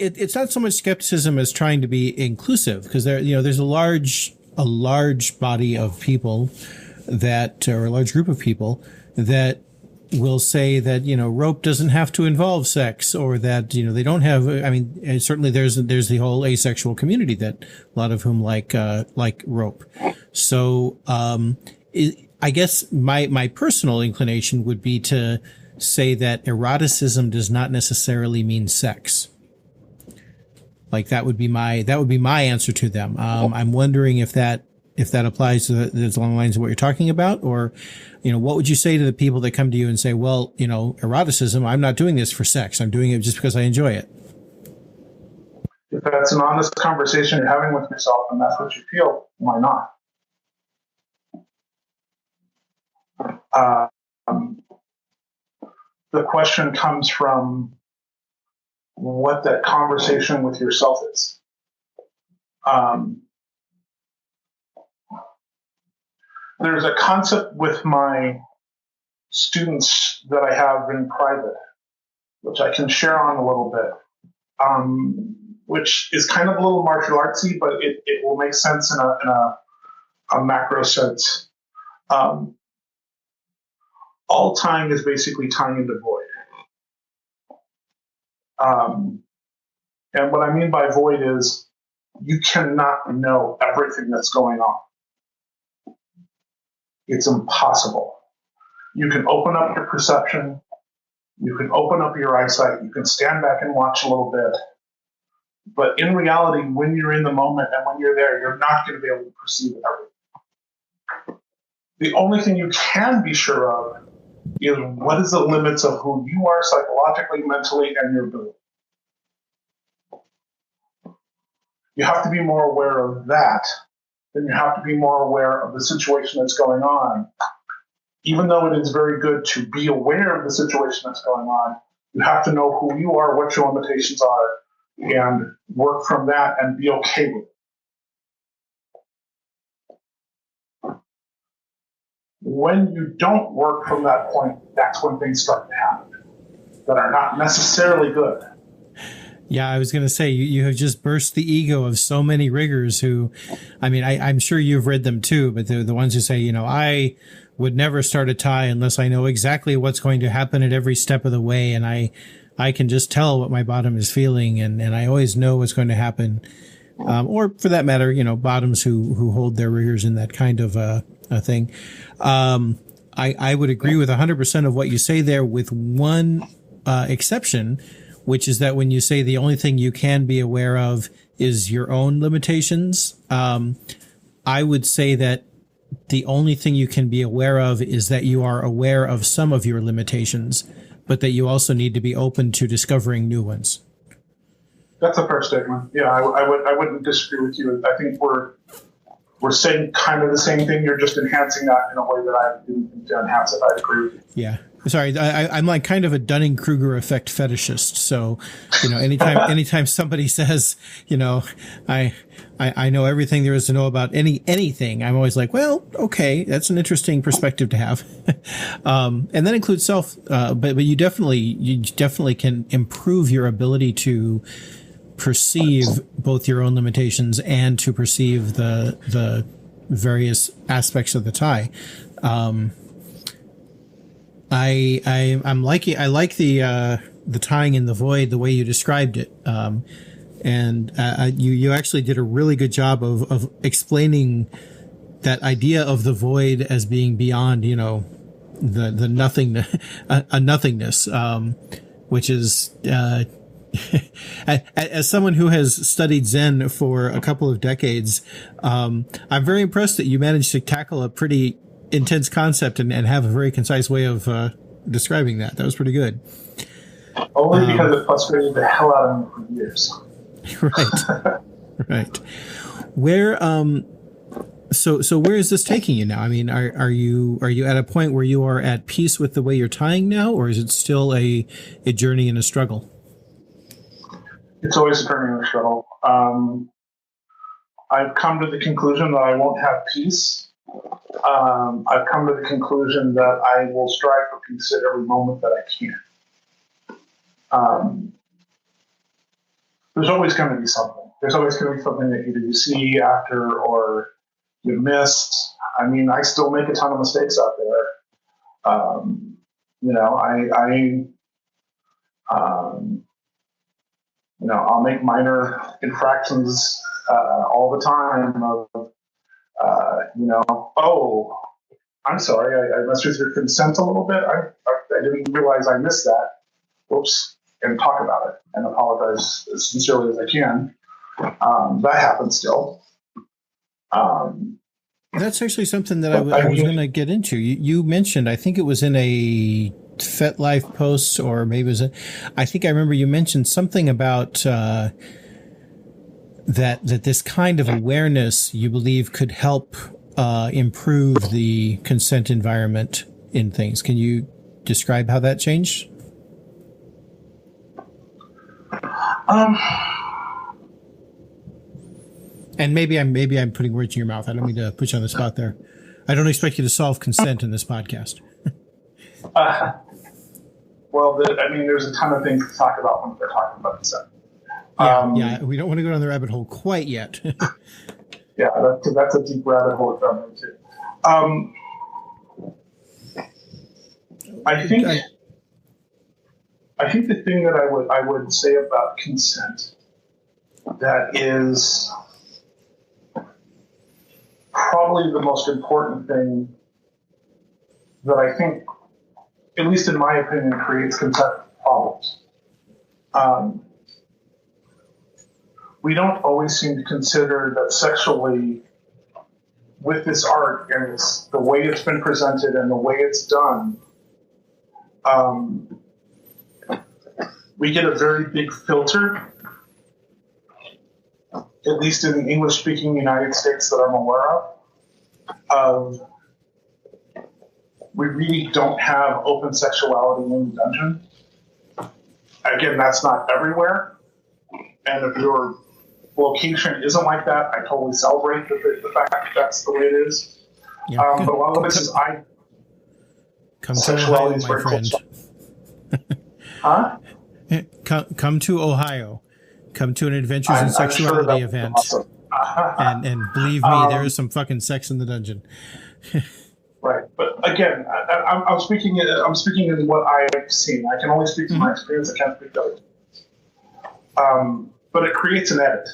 it's not so much skepticism as trying to be inclusive, because there's a large body of people that, or a large group of people that will say that, rope doesn't have to involve sex, or that, they don't have, certainly there's the whole asexual community that a lot of whom like rope. So, I guess my personal inclination would be to say that eroticism does not necessarily mean sex. Like that would be my answer to them. I'm wondering if that applies to that's along the lines of what you're talking about, or, what would you say to the people that come to you and say, well, eroticism, I'm not doing this for sex. I'm doing it just because I enjoy it. If that's an honest conversation you're having with yourself and that's what you feel, why not? The question comes from what that conversation with yourself is. There's a concept with my students that I have in private, which I can share on a little bit, which is kind of a little martial artsy, but it will make sense in a macro sense. All tying is basically tying into void. And what I mean by void is you cannot know everything that's going on. It's impossible. You can open up your perception. You can open up your eyesight. You can stand back and watch a little bit. But in reality, when you're in the moment and when you're there, you're not going to be able to perceive everything. The only thing you can be sure of is what is the limits of who you are psychologically, mentally, and your ability. You have to be more aware of that than you have to be more aware of the situation that's going on. Even though it is very good to be aware of the situation that's going on, you have to know who you are, what your limitations are, and work from that and be okay with it. When you don't work from that point, that's when things start to happen that are not necessarily good. Yeah, I was going to say, you have just burst the ego of so many riggers who, I'm sure you've read them too, but they're the ones who say, I would never start a tie unless I know exactly what's going to happen at every step of the way. And I can just tell what my bottom is feeling, and I always know what's going to happen. Or for that matter, bottoms who hold their riggers in that kind of a thing. I would agree with 100% of what you say there, with one exception, which is that when you say the only thing you can be aware of is your own limitations, I would say that the only thing you can be aware of is that you are aware of some of your limitations, but that you also need to be open to discovering new ones. That's a fair statement. Yeah, I wouldn't disagree with you. I think we're saying kind of the same thing. You're just enhancing that in a way that I didn't enhance it. I agree with you. Yeah. Sorry, I'm like kind of a Dunning-Kruger effect fetishist. So, anytime somebody says, I know everything there is to know about anything, I'm always like, well, okay, that's an interesting perspective to have. And that includes self, but you definitely can improve your ability to perceive both your own limitations and to perceive the various aspects of the tie. I like the tying in the void, the way you described it. And you actually did a really good job of explaining that idea of the void as being beyond, the nothing, a nothingness, which is, as someone who has studied Zen for a couple of decades, I'm very impressed that you managed to tackle a pretty intense concept and have a very concise way of describing that. That was pretty good. Only because it frustrated the hell out of me for years. Right. Where so where is this taking you now? Are you at a point where you are at peace with the way you're tying now, or is it still a journey and a struggle? It's always a journey and a struggle. I've come to the conclusion that I won't have peace. I've come to the conclusion that I will strive for peace at every moment that I can. There's always going to be something. There's always going to be something that either you see after or you missed. I still make a ton of mistakes out there. I'll make minor infractions all the time of, oh, I'm sorry, I messed with your consent a little bit. I didn't realize I missed that. Whoops, and talk about it and apologize as sincerely as I can. That happens still. That's actually something that I was going to get into. You mentioned, I think it was in a FetLife post, or maybe it was I think I remember you mentioned something about that this kind of awareness you believe could help improve the consent environment in things. Can you describe how that changed? And maybe I'm putting words in your mouth. I don't mean to put you on the spot there. I don't expect you to solve consent in this podcast. There's a ton of things to talk about when we're talking about consent. We don't want to go down the rabbit hole quite yet. Yeah, that's a deep rabbit hole to jump into. I think the thing that I would say about consent that is probably the most important thing that I think, at least in my opinion, creates consent problems. We don't always seem to consider that sexually, with this art and it's the way it's been presented and the way it's done, we get a very big filter, at least in the English-speaking United States that I'm aware of we really don't have open sexuality in the dungeon. Again, that's not everywhere. And if your location isn't like that, I totally celebrate the fact that that's the way it is. Yeah. But a lot of this is come to Ohio, my friend. Huh? Come to Ohio. Come to an Adventures in Sexuality event. Awesome. And believe me, there is some fucking sex in the dungeon. Right, but again, I'm speaking in what I've seen. I can only speak to my experience. I can't speak to others. But it creates an edit,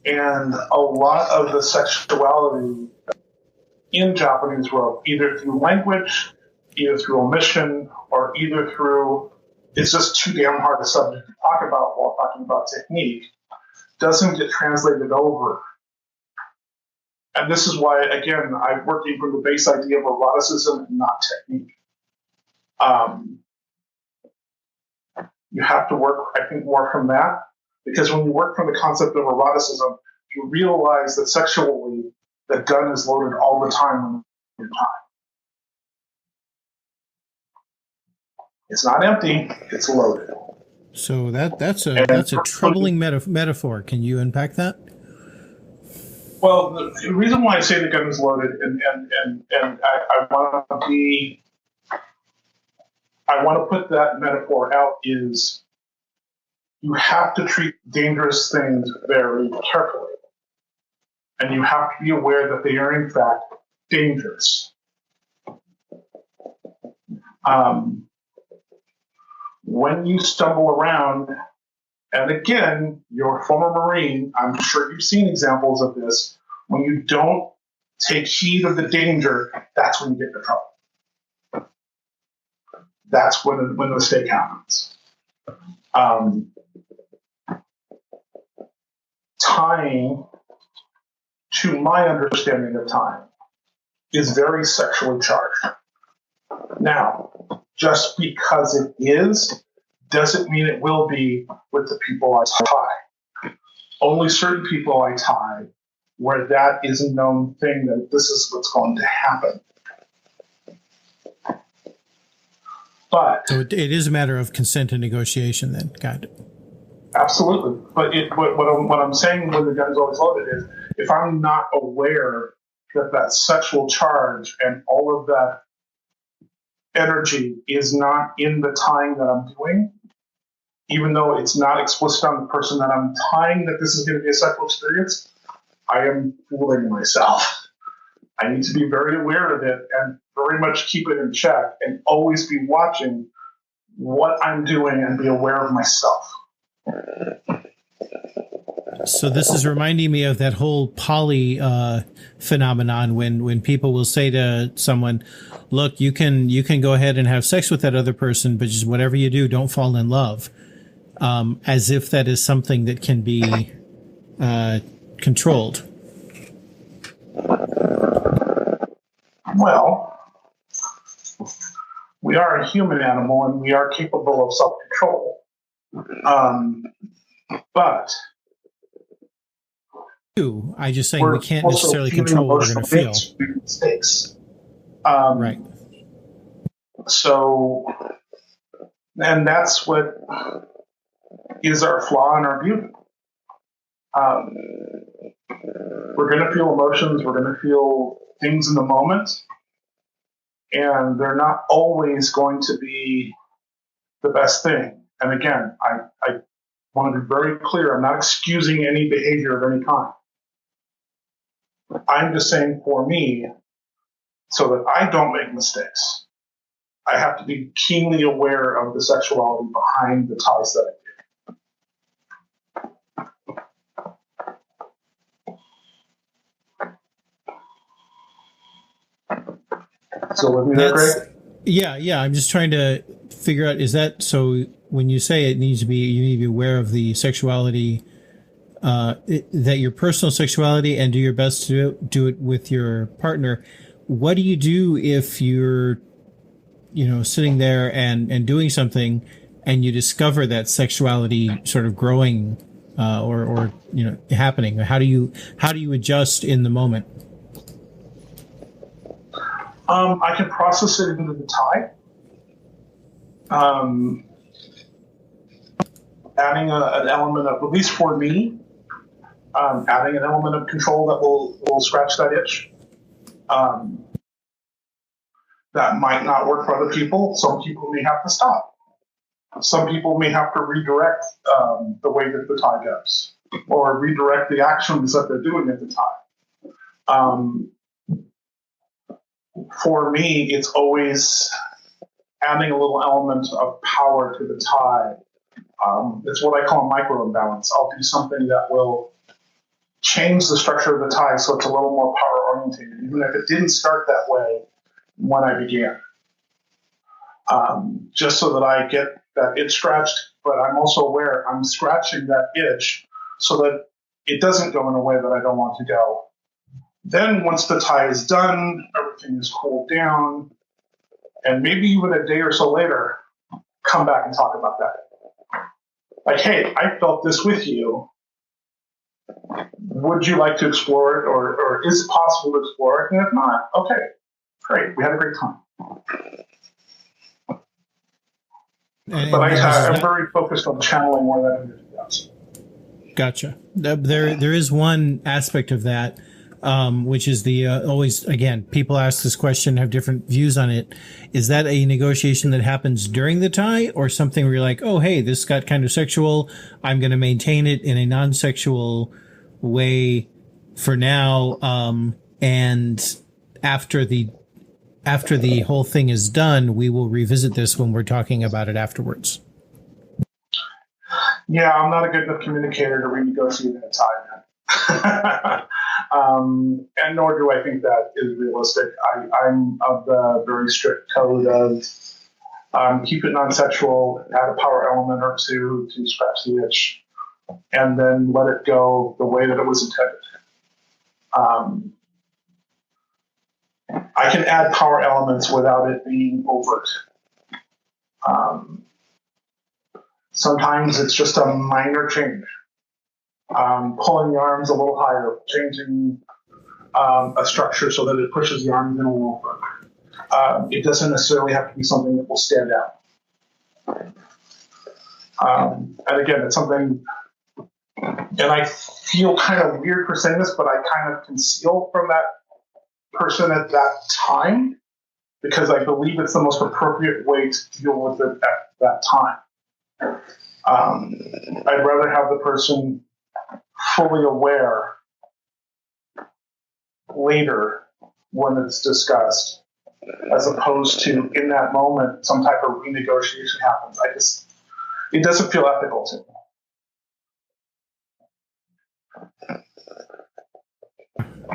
and a lot of the sexuality in Japanese rope, either through language, either through omission, or either through it's just too damn hard a subject to talk about while talking about technique, doesn't get translated over. And this is why, again, I'm working from the base idea of eroticism and not technique. You have to work, I think, more from that, because when you work from the concept of eroticism, you realize that sexually, the gun is loaded all the time when you're tied. It's not empty; it's loaded. So that's a troubling metaphor. Can you unpack that? Well, the reason why I say the gun is loaded, and I want to put that metaphor out, is you have to treat dangerous things very carefully, and you have to be aware that they are in fact dangerous. When you stumble around, and again, you're a former Marine, I'm sure you've seen examples of this. When you don't take heed of the danger, that's when you get into trouble. That's when the mistake happens. Tying, to my understanding of time, is very sexually charged. Now, just because it is, doesn't mean it will be with the people I tie. Only certain people I tie where that is a known thing that this is what's going to happen. But so it is a matter of consent and negotiation then. Got it. Absolutely. But what I'm saying when the gun is always loaded is if I'm not aware that sexual charge and all of that energy is not in the tying that I'm doing, even though it's not explicit on the person that I'm tying that this is going to be a sexual experience, I am fooling myself. I need to be very aware of it and very much keep it in check and always be watching what I'm doing and be aware of myself. So this is reminding me of that whole poly phenomenon when people will say to someone, look, you can go ahead and have sex with that other person, but just whatever you do, don't fall in love. As if that is something that can be controlled. Well, we are a human animal and we are capable of self-control. But I'm just saying we can't necessarily control what we're going to feel. Mistakes. Right. So, and that's what is our flaw and our beauty. We're going to feel emotions. We're going to feel things in the moment. And they're not always going to be the best thing. And again, I want to be very clear. I'm not excusing any behavior of any kind. I'm just saying for me, so that I don't make mistakes, I have to be keenly aware of the sexuality behind the ties that I do. So with me there, Greg? Yeah. I'm just trying to figure out, is that so when you say you need to be aware of the sexuality, that your personal sexuality, and do your best to do it with your partner. What do you do if you're, sitting there and doing something and you discover that sexuality sort of growing, or happening? How do you adjust in the moment? I can process it into the tie. Adding an element of, at least for me, adding an element of control that will scratch that itch. That might not work for other people. Some people may have to stop. Some people may have to redirect the way that the tie goes, or redirect the actions that they're doing at the time. For me, it's always adding a little element of power to the tie. It's what I call a micro imbalance. I'll do something that will change the structure of the tie so it's a little more power oriented, even if it didn't start that way when I began. Just so that I get that itch scratched, but I'm also aware I'm scratching that itch so that it doesn't go in a way that I don't want to go. Then once the tie is done, everything is cooled down, and maybe even a day or so later, come back and talk about that. Like, hey, I felt this with you. Would you like to explore it, or is it possible to explore it? And if not, okay, great, we had a great time. But I'm very focused on channeling more than anything else. Gotcha. There is one aspect of that, which is the always, again, people ask this question, have different views on it. Is that a negotiation that happens during the tie, or something where you're like, oh, hey, this got kind of sexual, I'm going to maintain it in a non-sexual way for now, and after the whole thing is done, we will revisit this when we're talking about it afterwards? Yeah, I'm not a good enough communicator to renegotiate in a tie, man. And nor do I think that is realistic. I'm of the very strict code of keep it non-sexual, add a power element or two to scratch the itch, and then let it go the way that it was intended. I can add power elements without it being overt. Sometimes it's just a minor change. Pulling the arms a little higher, changing a structure so that it pushes the arms in a little further. It doesn't necessarily have to be something that will stand out. And again, it's something, and I feel kind of weird for saying this, but I kind of conceal from that person at that time because I believe it's the most appropriate way to deal with it at that time. I'd rather have the person fully aware later when it's discussed, as opposed to in that moment some type of renegotiation happens. It doesn't feel ethical to me.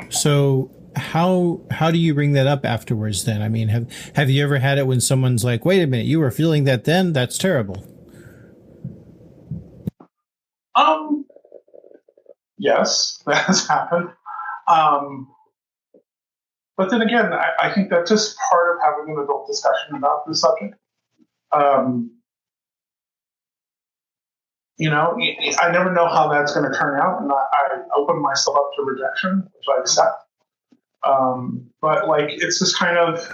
So how do you bring that up afterwards then? I mean, have you ever had it when someone's like, wait a minute, you were feeling that then? That's terrible. Yes, that has happened. But then again, I think that's just part of having an adult discussion about the subject. I never know how that's going to turn out, and I open myself up to rejection, which I accept. But it's just kind of,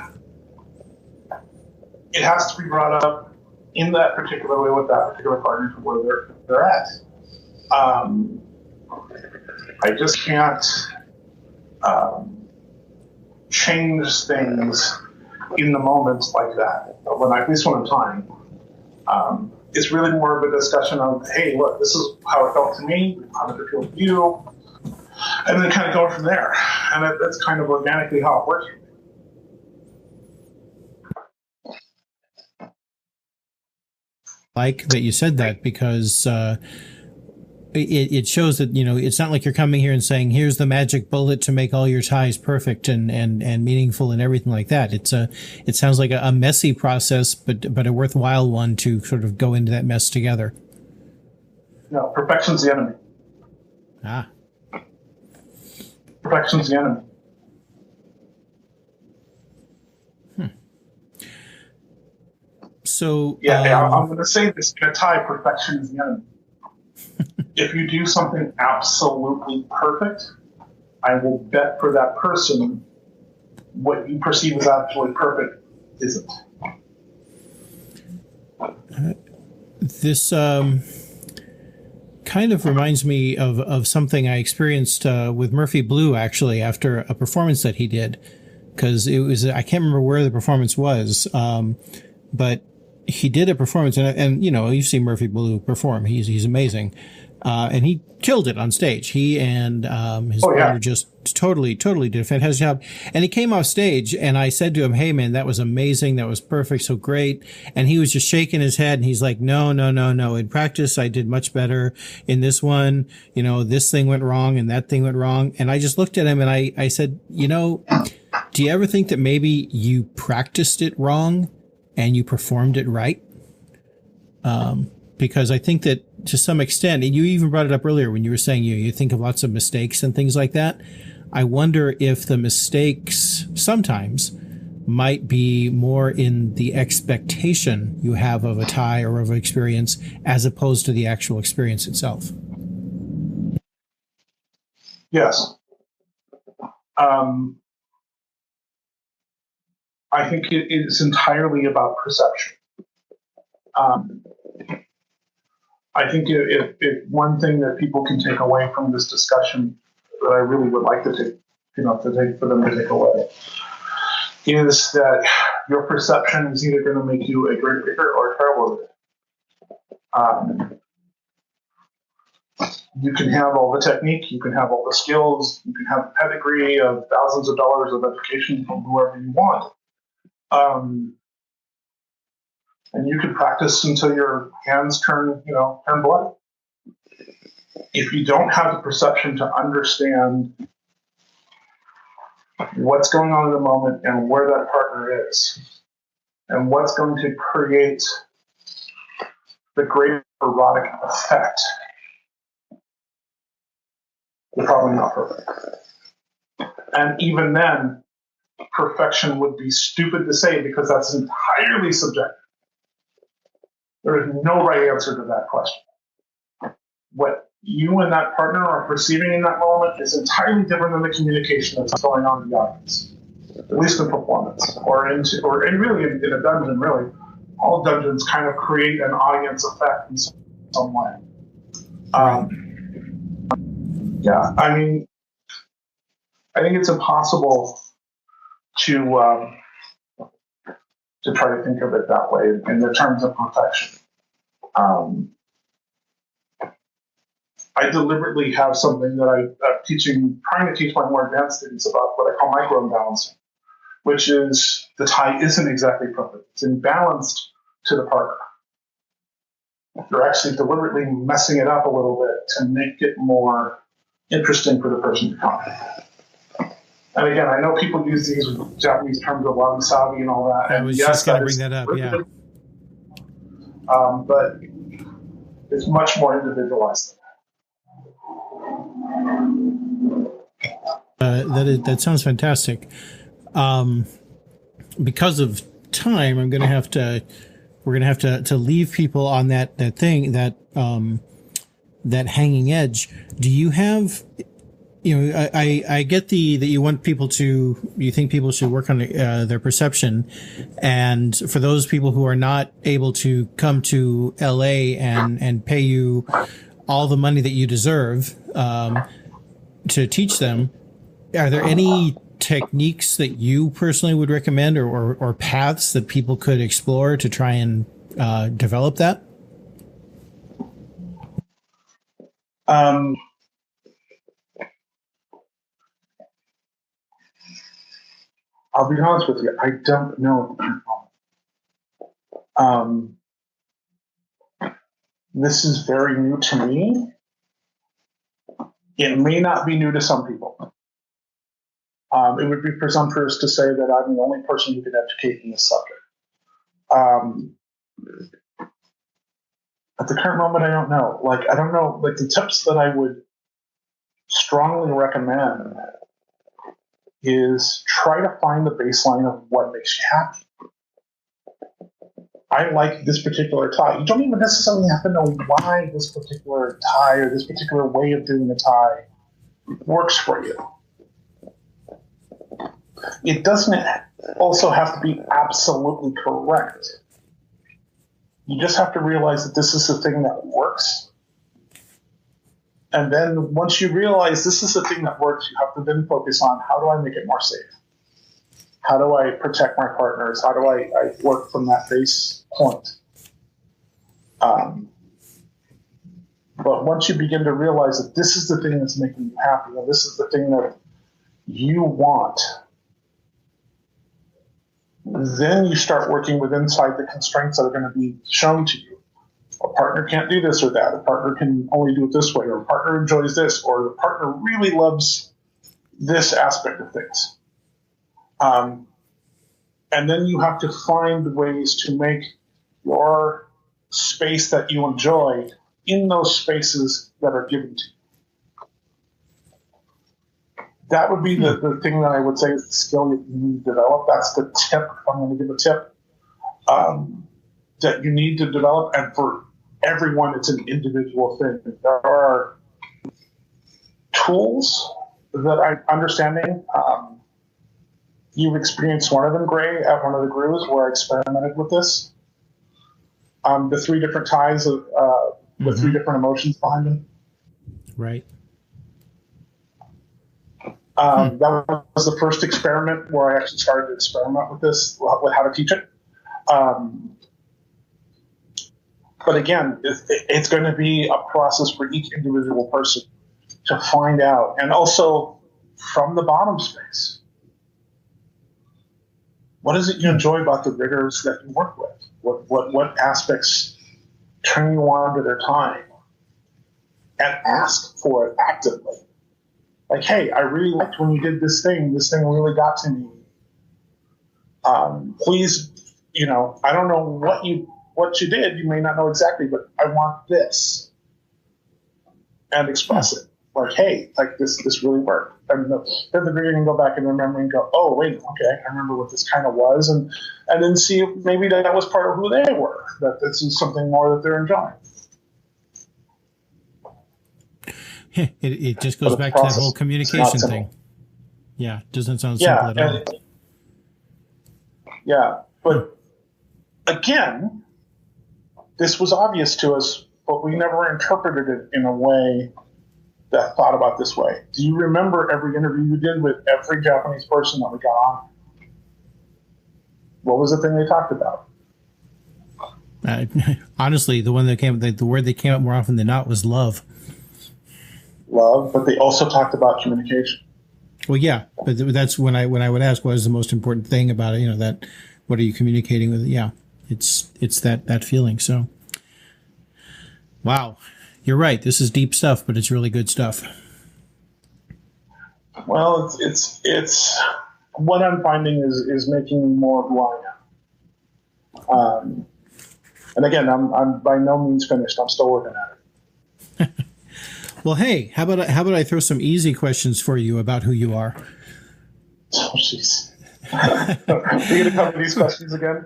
it has to be brought up in that particular way with that particular partner to where they're at. I just can't change things in the moment like that. At least when I'm trying. It's really more of a discussion of, hey, look, this is how it felt to me, how did it feel to you, and then kind of go from there. And that's kind of organically how it works. Like that you said that, because it shows that, it's not like you're coming here and saying, here's the magic bullet to make all your ties perfect and meaningful and everything like that. It sounds like a messy process, but a worthwhile one to sort of go into that mess together. No, perfection's the enemy. Perfection's the enemy. So I'm going to say this in a tie: perfection is the enemy. If you do something absolutely perfect, I will bet for that person what you perceive as absolutely perfect isn't. This kind of reminds me of something I experienced with Murphy Blue, actually, after a performance that he did. Because I can't remember where the performance was, but he did a performance, and you've seen Murphy Blue perform. He's amazing. And he killed it on stage. He and his partner just totally did a fantastic job. And he came off stage, and I said to him, hey, man, that was amazing. That was perfect. So great. And he was just shaking his head, and he's like, no. In practice, I did much better. In this one, this thing went wrong, and that thing went wrong. And I just looked at him, and I said, do you ever think that maybe you practiced it wrong and you performed it right? Because I think that to some extent, and you even brought it up earlier when you were saying you think of lots of mistakes and things like that. I wonder if the mistakes sometimes might be more in the expectation you have of a tie or of an experience as opposed to the actual experience itself. Yes. I think it is entirely about perception. I think if one thing that people can take away from this discussion that I really would like to take, for them to take away, is that your perception is either going to make you a great reader or a terrible reader. You can have all the technique, you can have all the skills, you can have a pedigree of thousands of dollars of education from whoever you want. And you can practice until your hands turn bloody. If you don't have the perception to understand what's going on in the moment and where that partner is, and what's going to create the great erotic effect, you're probably not perfect. And even then, perfection would be stupid to say because that's entirely subjective. There is no right answer to that question. What you and that partner are perceiving in that moment is entirely different than the communication that's going on in the audience, at least in performance, or really in a dungeon. Really, all dungeons kind of create an audience effect in some way. I think it's impossible to try to think of it that way in the terms of perfection. I deliberately have something that I'm trying to teach my more advanced students about what I call micro-imbalancing, which is the tie isn't exactly perfect. It's imbalanced to the partner. You're actually deliberately messing it up a little bit to make it more interesting for the person you're talking to. And again, I know people use these Japanese terms of wabi-sabi and all that. I was just going to bring that up, yeah. But it's much more individualized than that. That sounds fantastic. Because of time, we're going to have to leave people on that thing, that hanging edge. Do you have, I get that you think people should work on their perception. And for those people who are not able to come to LA and pay you all the money that you deserve, to teach them, are there any techniques that you personally would recommend, or paths that people could explore to try and develop that? I'll be honest with you, I don't know. This is very new to me. It may not be new to some people. It would be presumptuous to say that I'm the only person who can educate in this subject. At the current moment, I don't know. I don't know. The tips that I would strongly recommend is try to find the baseline of what makes you happy. I like this particular tie. You don't even necessarily have to know why this particular tie or this particular way of doing a tie works for you. It doesn't also have to be absolutely correct. You just have to realize that this is the thing that works. And then once you realize this is the thing that works, you have to then focus on, how do I make it more safe? How do I protect my partners? How do I work from that base point? But once you begin to realize that this is the thing that's making you happy, and this is the thing that you want, then you start working with inside the constraints that are going to be shown to you. A partner can't do this or that. A partner can only do it this way, or a partner enjoys this, or the partner really loves this aspect of things. And then you have to find ways to make your space that you enjoy in those spaces that are given to you. That would be the thing that I would say is the skill that you need to develop. That's the tip. I'm going to give a tip that you need to develop. And for everyone, it's an individual thing. There are tools that I'm understanding. You've experienced one of them, Gray, at one of the grooves where I experimented with this. The 3 different ties with 3 different emotions behind them. Right. That was the first experiment where I actually started to experiment with this, with how to teach it. But again, it's going to be a process for each individual person to find out. And also from the bottom space, what is it you enjoy about the riggers that you work with? What aspects turn you on to their time? And ask for it actively. Like, hey, I really liked when you did this thing. This thing really got to me. Please, I don't know what you did. You may not know exactly, but I want this. And express it. Like, hey, this really worked. And then the reader can go back and remember and go, oh, wait, okay, I remember what this kind of was. And then see if maybe that was part of who they were, that this is something more that they're enjoying. It just goes back to that whole communication thing. Yeah, doesn't sound simple at all. Yeah, but again, this was obvious to us, but we never interpreted it in a way that thought about this way. Do you remember every interview you did with every Japanese person that we got on? What was the thing they talked about? Honestly, the word that came up more often than not was love. love, but they also talked about communication. Well, yeah, but that's when I would ask what is the most important thing about it. You know, that what are you communicating with? Yeah, it's that feeling. So, wow, you're right. This is deep stuff, but it's really good stuff. Well, it's what I'm finding is making me more who I am. And again, I'm by no means finished. I'm still working at it. Well, hey, how about I throw some easy questions for you about who you are? Oh, jeez. Are you gonna cover these questions again?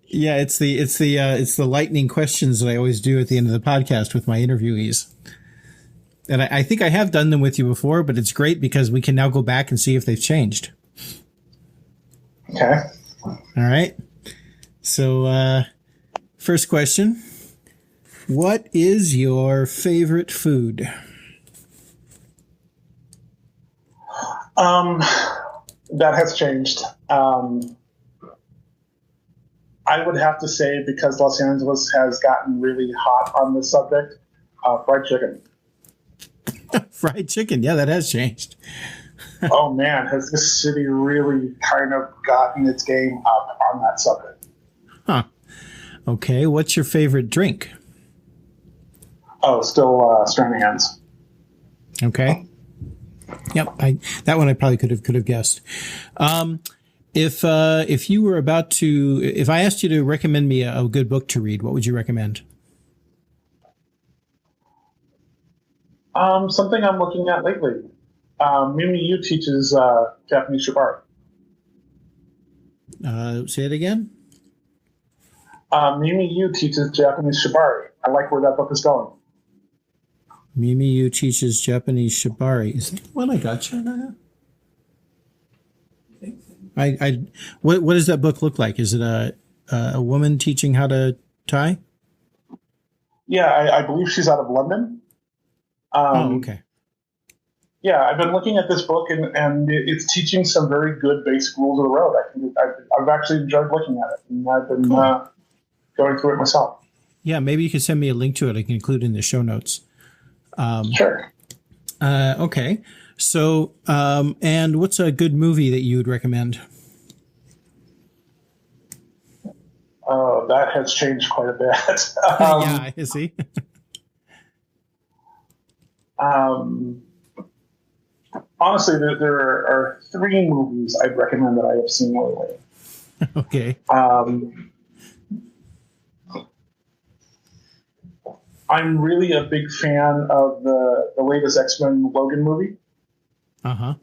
It's the lightning questions that I always do at the end of the podcast with my interviewees. And I think I have done them with you before, but it's great because we can now go back and see if they've changed. Okay. All right. So, first question. What is your favorite food? That has changed. I would have to say, because Los Angeles has gotten really hot on this subject, fried chicken. Fried chicken. Yeah, that has changed. Oh, man, has this city really kind of gotten its game up on that subject? Huh. Okay, what's your favorite drink? Oh, still Stranahan's. Okay. Yep, that one I probably could have guessed. If you were about to, if I asked you to recommend me a good book to read, what would you recommend? Something I'm looking at lately. Mimi Yu teaches Japanese shibari. Say it again. Mimi Yu teaches Japanese shibari. I like where that book is going. Mimi Yu teaches Japanese shibari. Is that the one I got you? What does that book look like? Is it a woman teaching how to tie? Yeah, I believe she's out of London. Okay. Yeah, I've been looking at this book, and it's teaching some very good basic rules of the road. I've actually enjoyed looking at it, and I've been going through it myself. Yeah, maybe you could send me a link to it. I can include it in the show notes. Sure. Okay. So, and what's a good movie that you would recommend? Oh, that has changed quite a bit. Yeah, I see. Honestly, there are three movies I'd recommend that I have seen lately. Okay. I'm really a big fan of the latest X-Men Logan movie. Uh-huh.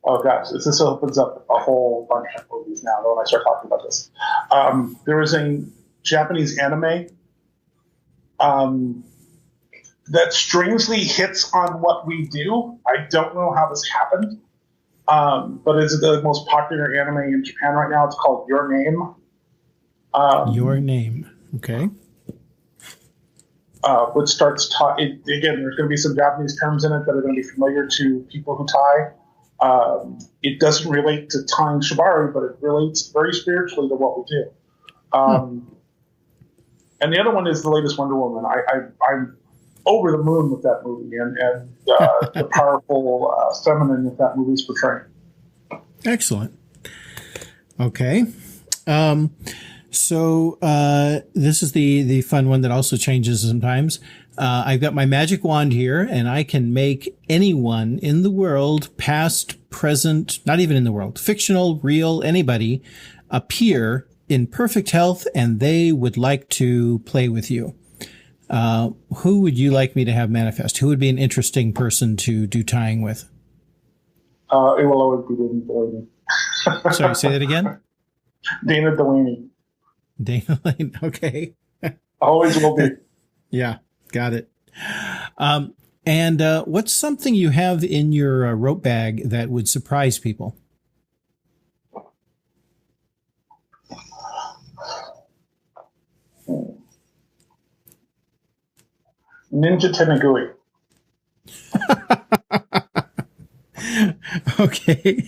Oh gosh, this opens up a whole bunch of movies now when I start talking about this. There was a Japanese anime that strangely hits on what we do. I don't know how this happened, but it's the most popular anime in Japan right now. It's called Your Name. Your Name. Okay. Which starts again, there's going to be some Japanese terms in it that are going to be familiar to people who tie. It doesn't relate to tying shibari, but it relates very spiritually to what we do. And the other one is the latest Wonder Woman. I'm over the moon with that movie and the powerful feminine that that movie's portraying. Excellent. Okay. So this is the fun one that also changes sometimes. I've got my magic wand here, and I can make anyone in the world, past, present, not even in the world, fictional, real, anybody, appear in perfect health, and they would like to play with you. Who would you like me to have manifest? Who would be an interesting person to do tying with? It will always be Dana Delaney. Sorry, say that again? Dana Delaney. Dana Lane, okay. Always will be. Yeah, got it. And what's something you have in your rope bag that would surprise people? Ninja Tenagui. Okay.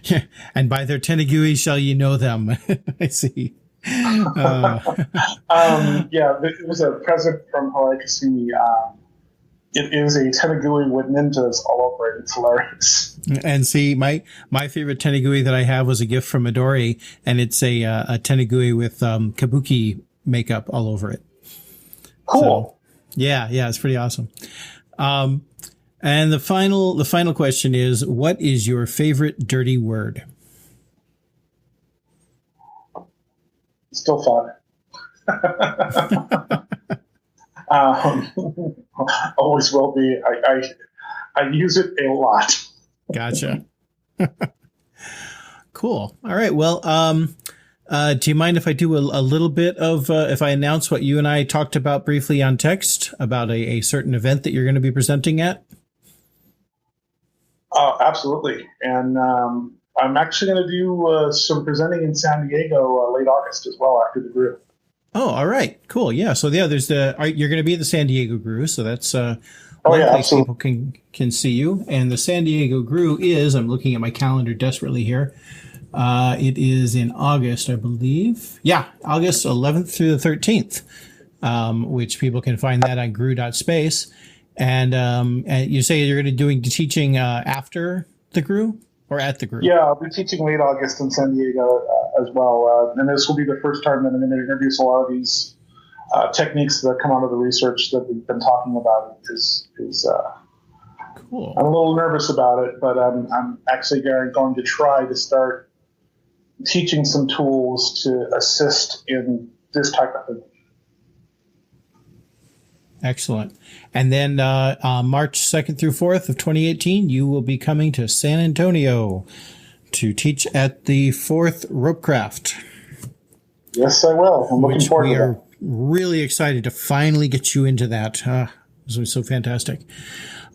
Yeah. And by their tenagui shall you know them. I see. Yeah, it was a present from Hawaii Kasumi. It is a tenagui with ninjas all over it. It's hilarious. And see, my favorite tenagui that I have was a gift from Midori, and it's a tenagui with kabuki makeup all over it. Cool. So, yeah, it's pretty awesome. And the final question is, what is your favorite dirty word? Still fun. Always will be. I use it a lot. Gotcha. Cool. All right. Well, do you mind if I do a little bit of, if I announce what you and I talked about briefly on text about a certain event that you're going to be presenting at? Absolutely. And I'm actually going to do some presenting in San Diego late August as well after the group. Oh, all right. Cool. Yeah. So yeah, you're going to be at the San Diego Brew. So that's, one place people can see you. And the San Diego Brew is, I'm looking at my calendar desperately here. It is in August, I believe. Yeah. August 11th through the 13th, which people can find that on grew.space. And you say you're going to be doing teaching, after the Grew or at the Grew? Yeah, I'll be teaching late August in San Diego as well. And this will be the first time that I'm going to introduce a lot of these techniques that come out of the research that we've been talking about. Cool. I'm a little nervous about it, but I'm actually going to try to start teaching some tools to assist in this type of thing. Excellent. And then March 2nd through 4th of 2018, you will be coming to San Antonio to teach at the 4th Ropecraft. Yes, I will. I'm looking forward to that. We are really excited to finally get you into that. This was so fantastic.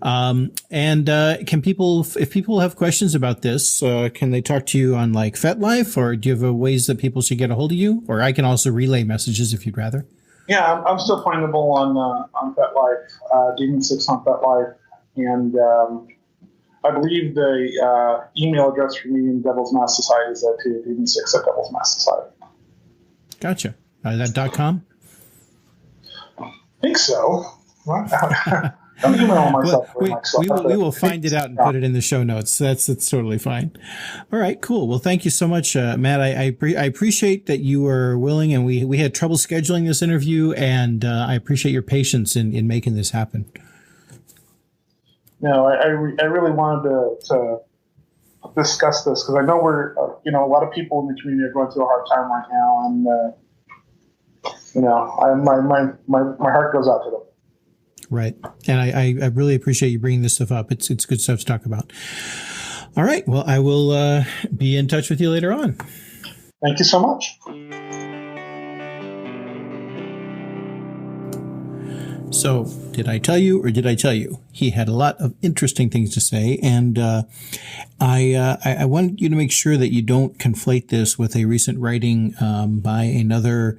Can people, if people have questions about this, can they talk to you on like FetLife, or do you have ways that people should get a hold of you? Or I can also relay messages if you'd rather. Yeah, I'm still findable on FetLife, DemonSix on FetLife, and I believe the email address for me in Devil's Mask Society is at DemonSix at Devil's Mask Society. Gotcha. That .com? I think so. I'm emailing myself. We will find it out and put it in the show notes. That's totally fine. All right, cool. Well, thank you so much, Matt. I appreciate that you were willing, and we had trouble scheduling this interview, and I appreciate your patience in making this happen. No, I really wanted to discuss this because I know we're a lot of people in the community are going through a hard time right now, and my heart goes out to them. Right. And I really appreciate you bringing this stuff up. It's good stuff to talk about. All right. Well, I will be in touch with you later on. Thank you so much. So did I tell you or did I tell you? He had a lot of interesting things to say. And I wanted you to make sure that you don't conflate this with a recent writing by another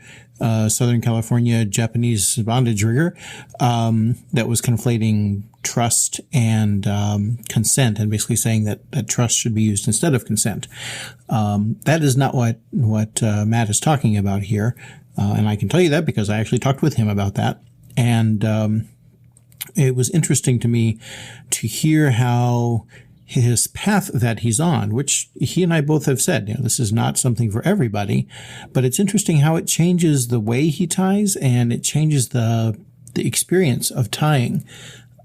Southern California Japanese bondage rigger that was conflating trust and consent, and basically saying that trust should be used instead of consent. That is not what Matt is talking about here, and I can tell you that because I actually talked with him about that, and it was interesting to me to hear how his path that he's on, which he and I both have said, this is not something for everybody, but it's interesting how it changes the way he ties and it changes the experience of tying.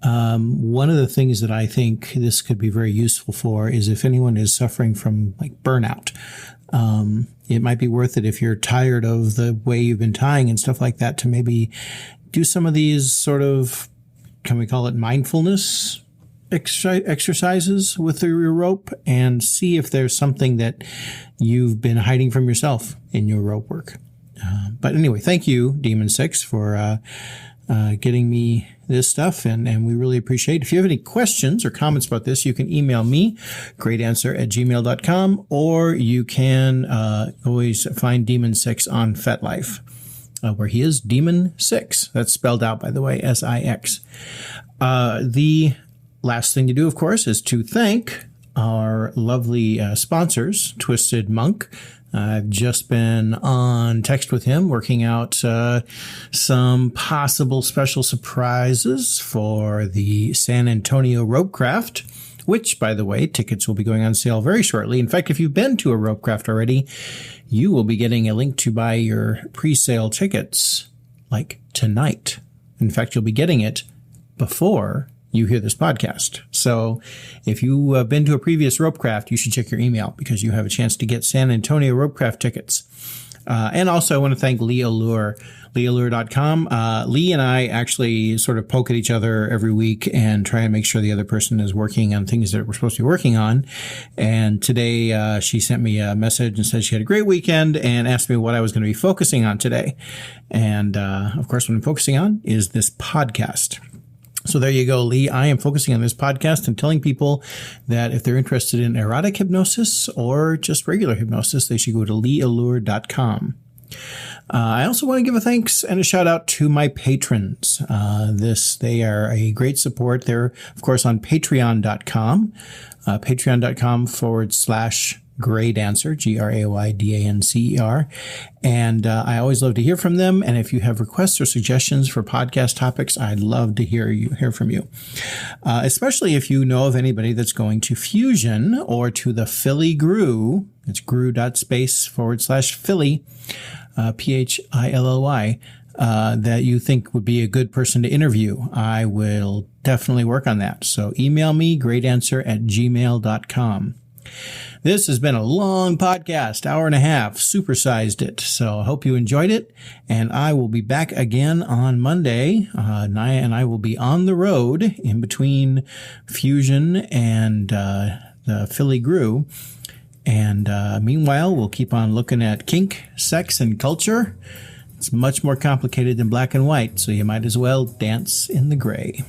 One of the things that I think this could be very useful for is if anyone is suffering from like burnout. It might be worth it if you're tired of the way you've been tying and stuff like that to maybe do some of these sort of, can we call it mindfulness exercises with your rope and see if there's something that you've been hiding from yourself in your rope work. But anyway, thank you, DemonSix, for getting me this stuff, and we really appreciate it. If you have any questions or comments about this, you can email me, greatanswer@gmail.com, or you can always find DemonSix on FetLife, where he is DemonSix. That's spelled out, by the way, S-I-X. The last thing to do, of course, is to thank our lovely sponsors, Twisted Monk. I've just been on text with him, working out some possible special surprises for the San Antonio Ropecraft, which, by the way, tickets will be going on sale very shortly. In fact, if you've been to a Ropecraft already, you will be getting a link to buy your pre-sale tickets like tonight. In fact, you'll be getting it before you hear this podcast. So if you have been to a previous Ropecraft, you should check your email because you have a chance to get San Antonio Ropecraft tickets. And also I want to thank Lee Allure, leeallure.com. Lee and I actually sort of poke at each other every week and try and make sure the other person is working on things that we're supposed to be working on. And today she sent me a message and said she had a great weekend and asked me what I was going to be focusing on today. And of course, what I'm focusing on is this podcast. So there you go, Lee. I am focusing on this podcast and telling people that if they're interested in erotic hypnosis or just regular hypnosis, they should go to leeallure.com. I also want to give a thanks and a shout out to my patrons. They are a great support. They're, of course, on patreon.com, patreon.com/Gray Dancer, GRAYDANCER. And I always love to hear from them. And if you have requests or suggestions for podcast topics, I'd love to hear from you. Especially if you know of anybody that's going to Fusion or to the Philly Grew. It's grew.space/Philly, PHILLY, that you think would be a good person to interview. I will definitely work on that. So email me, graydancer@gmail.com. This has been a long podcast, hour and a half, supersized it. So I hope you enjoyed it. And I will be back again on Monday. Naya and I will be on the road in between Fusion and the Philly Grew. And meanwhile, we'll keep on looking at kink, sex, and culture. It's much more complicated than black and white, so you might as well dance in the gray.